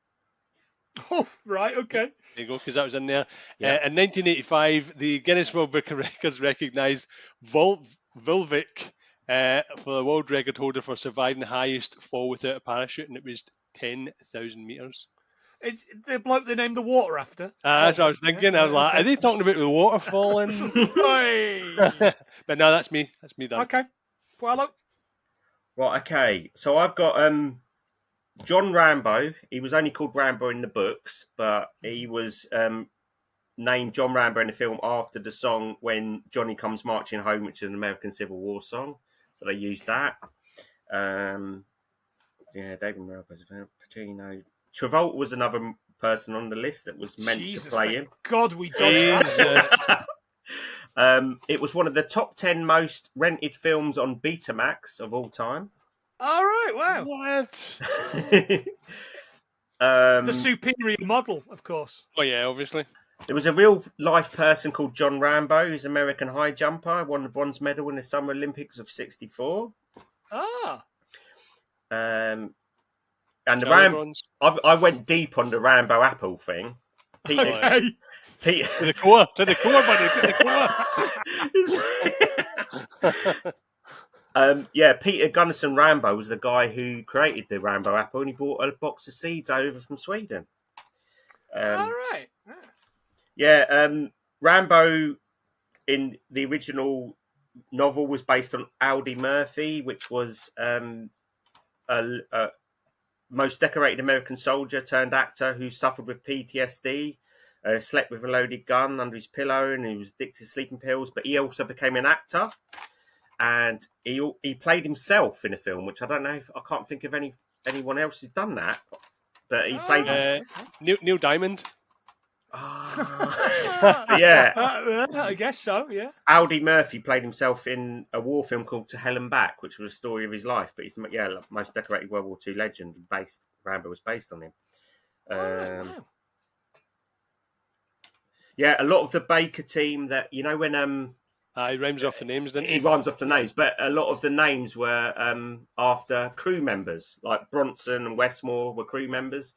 Oh, right, okay. There you go, because that was in there. Yeah. In 1985, the Guinness World Book of Records recognised Volvic for the world record holder for surviving the highest fall without a parachute, and it was 10,000 metres. It's the bloke they named the water after. That's what I was thinking. I was like, are they talking about the water falling? But no, that's me. That's me done. Okay. Well, Right, okay. So I've got John Rambo. He was only called Rambo in the books, but he was named John Rambo in the film after the song When Johnny Comes Marching Home, which is an American Civil War song. So they used that. David Morrell, Pacino. Travolta was another person on the list that was meant to play him. God, we dodged that. It was one of the top 10 most rented films on Betamax of all time. All right, wow. What? The superior model, of course. Oh, yeah, obviously. There was a real life person called John Rambo, who's an American high jumper, won the bronze medal in the Summer Olympics of '64. Ah. And the I went deep on the Rambo Apple thing. Okay. Peter, to the core, buddy, to the core. Peter Gunnison Rambo was the guy who created the Rambo Apple, and he bought a box of seeds over from Sweden. All right. Rambo in the original novel was based on Audie Murphy, which was a most decorated American soldier turned actor who suffered with PTSD, slept with a loaded gun under his pillow, and he was addicted to sleeping pills. But he also became an actor, and he played himself in a film, which I don't know if I can't think of anyone else who's done that. But he played Neil Diamond. Yeah, I guess so. Yeah, Aldi Murphy played himself in a war film called To Hell and Back, which was a story of his life. But he's most decorated World War II legend. Rambo was based on him. Wow. Yeah, a lot of the Baker team that when He rhymes off the names, didn't he he? rhymes off the names, but a lot of the names were after crew members, like Bronson and Westmore were crew members.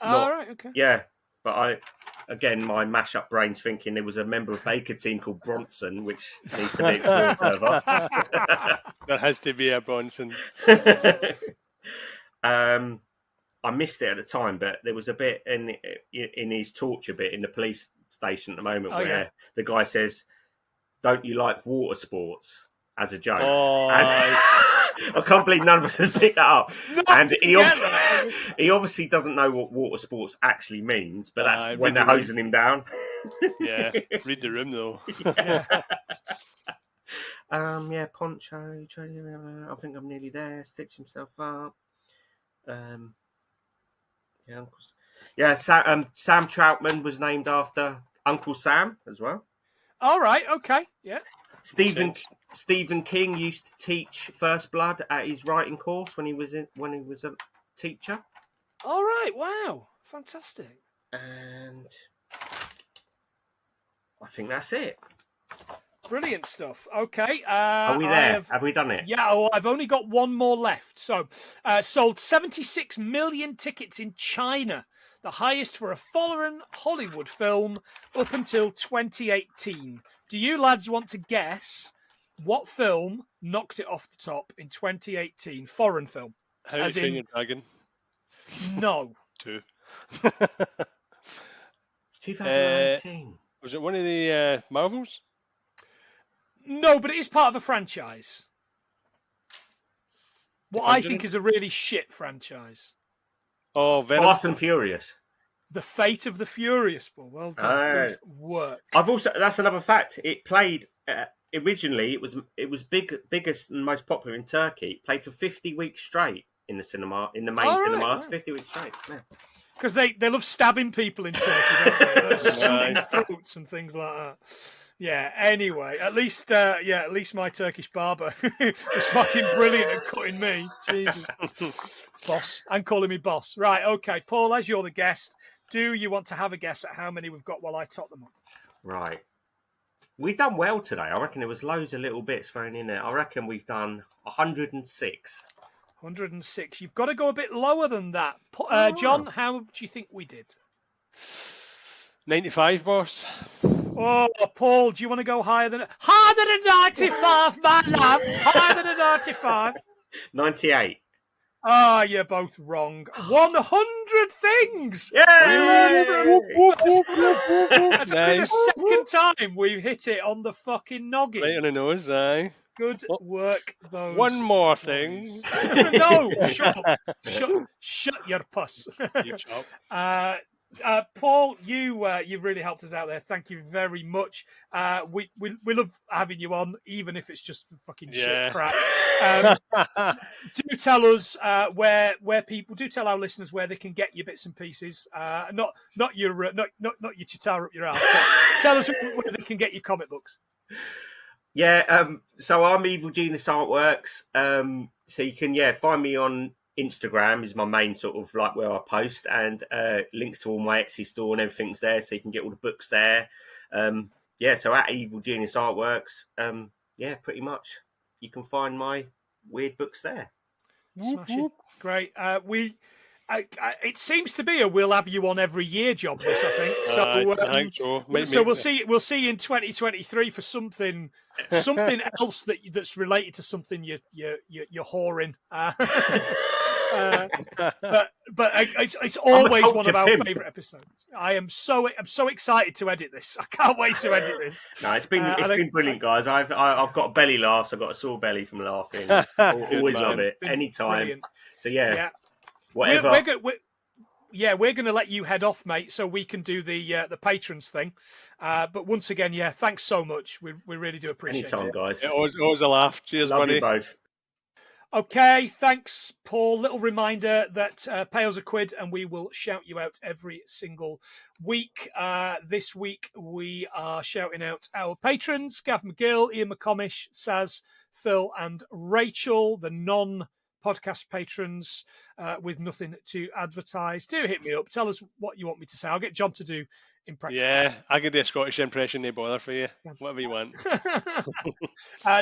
Right, okay. Yeah, but my mash-up brain's thinking there was a member of Baker team called Bronson, which needs to be explored further. There has to be a Bronson. I missed it at the time, but there was a bit in his torture bit in the police station at the moment where the guy says, "Don't you like water sports?" as a joke. Oh, and I can't believe none of us has picked that up. And he obviously doesn't know what water sports actually means, but that's when they're hosing him down. Yeah, read the room though. Poncho. I think I'm nearly there. Stitch himself up. Sam Trautman was named after Uncle Sam as well. All right, okay, yeah. Stephen King used to teach First Blood at his writing course when he was a teacher. All right, wow, fantastic. And I think that's it. Brilliant stuff. Okay. Are we there? Have we done it? Yeah, I've only got one more left. So, sold 76 million tickets in China, the highest for a foreign Hollywood film up until 2018. Do you lads want to guess what film knocked it off the top in 2018? Foreign film. How to Train Your Dragon? No. 2. 2018. Was it one of the Marvels? No, but it is part of a franchise. What I think is a really shit franchise. Oh, Venom. Fast and Furious. The Fate of the Furious. Well done. Good work. That's another fact. It played originally. It was biggest and most popular in Turkey. It played for 50 weeks straight in the cinema, in the main cinemas. 50 weeks straight. Because they love stabbing people in Turkey, don't they? Slitting throats and things like that. Yeah, anyway, at least my Turkish barber was fucking brilliant at cutting me. Jesus. Boss. And calling me boss. Right, okay. Paul, as you're the guest, do you want to have a guess at how many we've got while I top them up? Right. We've done well today. I reckon there was loads of little bits thrown in there. I reckon we've done 106. 106. You've got to go a bit lower than that. John, how do you think we did? 95, boss. Oh, Paul, do you want to go higher than 95, my love? Higher than a 95? 98. Ah, you're both wrong. 100 things! Yay! That's been the second time we've hit it on the fucking noggin. Right on the nose, aye. Good work, those. One more thing. No, shut up. Shut your puss. You chop. Paul, you've really helped us out there. Thank you very much. We love having you on, even if it's just fucking shit crap. Do tell us where people do tell our listeners where they can get your bits and pieces. Not your chitara up your ass. But tell us where they can get your comic books. Yeah. So I'm Evil Genius Artworks. So you can find me on Instagram is my main sort of like where I post, and links to all my Etsy store and everything's there, so you can get all the books there. So at Evil Genius Artworks, pretty much you can find my weird books there. Smashing. Great. It seems to be a we'll have you on every year job, this, I think. So we'll see you in 2023 for something else that's related to something you're whoring. But it's always one of our favourite episodes. I'm so excited to edit this. I can't wait to edit this. No, it's been brilliant, guys. I've got belly laughs. I've got a sore belly from laughing. Always love it. Anytime. Brilliant. So yeah. whatever. We're going to let you head off, mate, so we can do the patrons thing. But once again, thanks so much. We really do appreciate Anytime, it. guys. Always a laugh. Cheers, Love buddy. you both. Okay, thanks, Paul. Little reminder that pay us £1 and we will shout you out every single week. This week we are shouting out our patrons, Gav McGill, Ian McComish, Saz, Phil and Rachel, the non-podcast patrons with nothing to advertise. Do hit me up. Tell us what you want me to say. I'll get John to do impression. Yeah, I can do a Scottish impression, no bother for you. Whatever you want.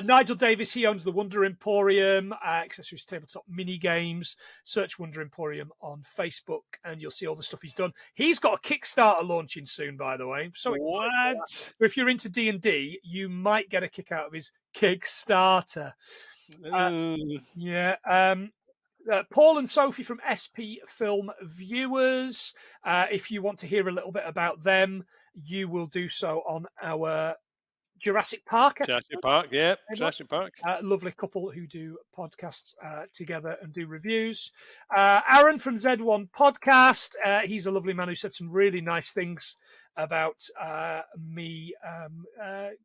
Nigel Davis, he owns the Wonder Emporium, accessories, tabletop mini games. Search Wonder Emporium on Facebook and you'll see all the stuff he's done. He's got a Kickstarter launching soon, by the way. So what? if you're into D&D, you might get a kick out of his Kickstarter. Paul and Sophie from SP Film Viewers. If you want to hear a little bit about them, you will do so on our Jurassic Park. Jurassic Park, yeah. Jurassic Park. Lovely couple who do podcasts together and do reviews. Aaron from Z1 Podcast. He's a lovely man who said some really nice things about me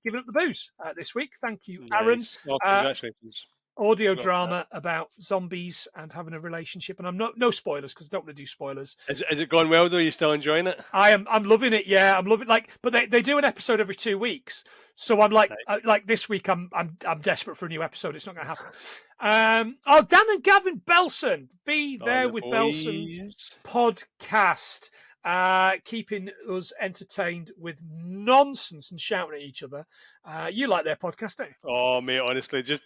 giving up the booze this week. Thank you, Aaron. Nice. Oh, congratulations. Audio drama about zombies and having a relationship, and I'm no spoilers because I don't want to do spoilers. Is it going well though? Are you still enjoying it? I'm loving it. Yeah, I'm loving but they do an episode every 2 weeks, so I'm like this week I'm desperate for a new episode. It's not going to happen. Dan and Gavin Belson, be there with Belson podcast. Keeping us entertained with nonsense and shouting at each other. You like their podcast, don't you? Oh, mate, honestly, just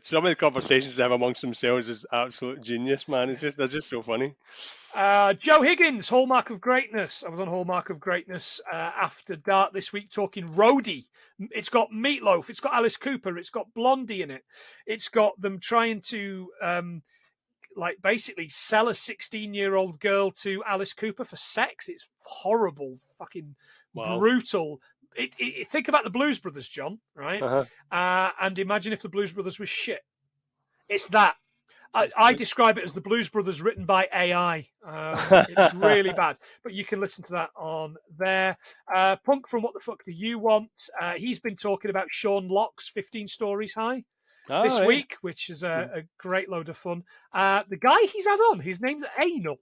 some of the conversations they have amongst themselves is absolute genius, man. They're just so funny. Joe Higgins, Hallmark of Greatness. I was on Hallmark of Greatness after dark this week talking Roadie. It's got Meatloaf, it's got Alice Cooper, it's got Blondie in it. It's got them trying to basically sell a 16-year-old girl to Alice Cooper for sex. It's horrible, fucking brutal. Think about the Blues Brothers, John, right? And imagine if the Blues Brothers was shit. It's that. I describe it as the Blues Brothers written by AI. It's really bad, but you can listen to that on there. Punk from What the Fuck Do You Want? He's been talking about Sean Locke's 15 Stories High this week, which is a great load of fun. The guy he's had on, his name's Anal.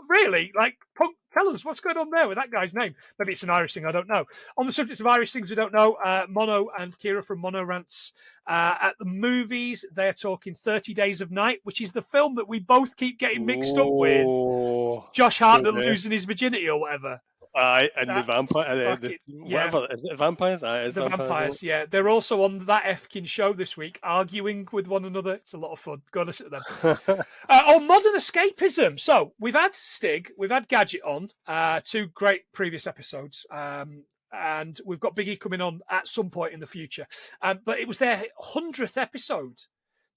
Really? Punk, tell us what's going on there with that guy's name. Maybe it's an Irish thing, I don't know. On the subject of Irish things we don't know, Mono and Kira from Mono Rants at the movies, they're talking 30 Days of Night, which is the film that we both keep getting mixed up with. Josh Hartnett losing his virginity or whatever. And the vampire, whatever, is it vampires? The vampires, yeah. They're also on that Efkin show this week, arguing with one another. It's a lot of fun. Go listen to them. Modern escapism. So we've had Stig, we've had Gadget on, 2 great previous episodes. And we've got Biggie coming on at some point in the future. But it was their 100th episode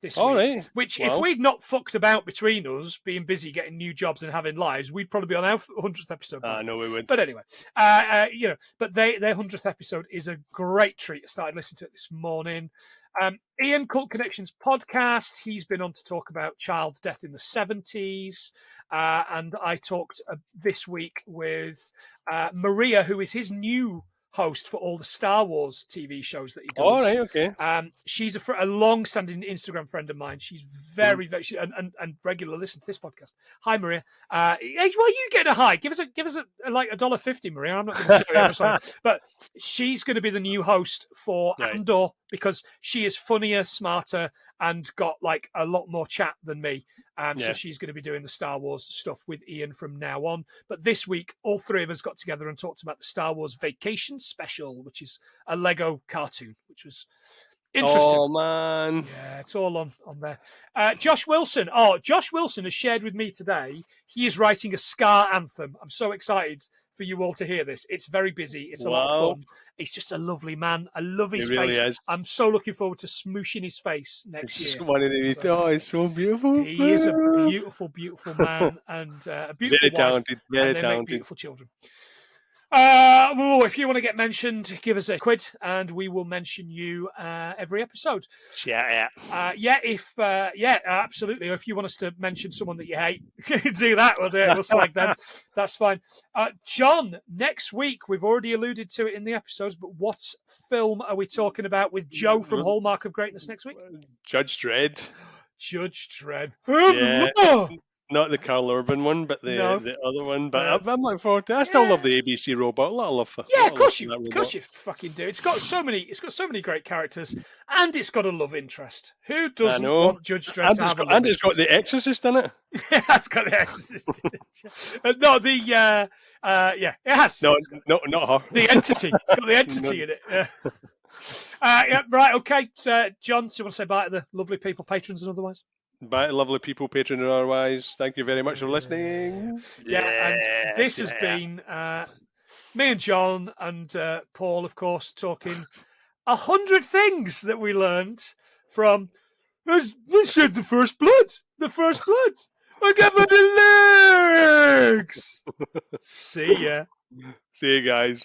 this week, right. Which if we'd not fucked about between us, being busy getting new jobs and having lives, we'd probably be on our 100th episode. No, we would. But anyway, but their 100th episode is a great treat. I started listening to it this morning. Ian, Cult Connections podcast. He's been on to talk about child death in the 70s. And I talked this week with Maria, who is his new host for all the Star Wars TV shows that he does. All right, okay. She's a long-standing Instagram friend of mine. She's very, very and regular listen to this podcast. Hi, Maria. Why are you getting a hi? Give us $1.50, Maria. I'm not going to show you how much, but she's going to be the new host for Andor because she is funnier, smarter, and got a lot more chat than me. So she's going to be doing the Star Wars stuff with Ian from now on. But this week, all 3 of us got together and talked about the Star Wars Vacation Special, which is a Lego cartoon, which was interesting. Oh, man. Yeah, it's all on there. Josh Wilson. Oh, Josh Wilson has shared with me today. He is writing a Scar anthem. I'm so excited for you all to hear this. It's very busy. It's a lot of fun. He's just a lovely man. I love his face. Really is. I'm so looking forward to smooshing his face next year. It's so beautiful. He is a beautiful, beautiful man and a beautiful very talented, wife, very and they talented. make beautiful children. If you want to get mentioned, give us a quid, and we will mention you every episode. Yeah. Absolutely. Or if you want us to mention someone that you hate, do that. We'll do it. We'll slag them. That's fine. John, next week, we've already alluded to it in the episodes, but what film are we talking about with Joe from Hallmark of Greatness next week? Judge Dredd. Judge Dredd. Yeah. Not the Carl Urban one, but the other one. But I'm looking forward to it. I still love the ABC robot. A lot of love for of course you fucking do. It's got so many great characters, and it's got a love interest. Who doesn't want Judge Dredd to have a love interest? And it's got the Exorcist in it. It's got the Exorcist in it. It has. No, not her. The entity. It's got the entity in it. Yeah. Right, okay. So, John, do you want to say bye to the lovely people, patrons and otherwise? Bye to lovely people, patrons and otherwise. Thank you very much for listening. And this has been me and John and Paul, of course, talking 100 things that we learned from. They said the first blood. The first blood. I got the legs. See ya. See you guys.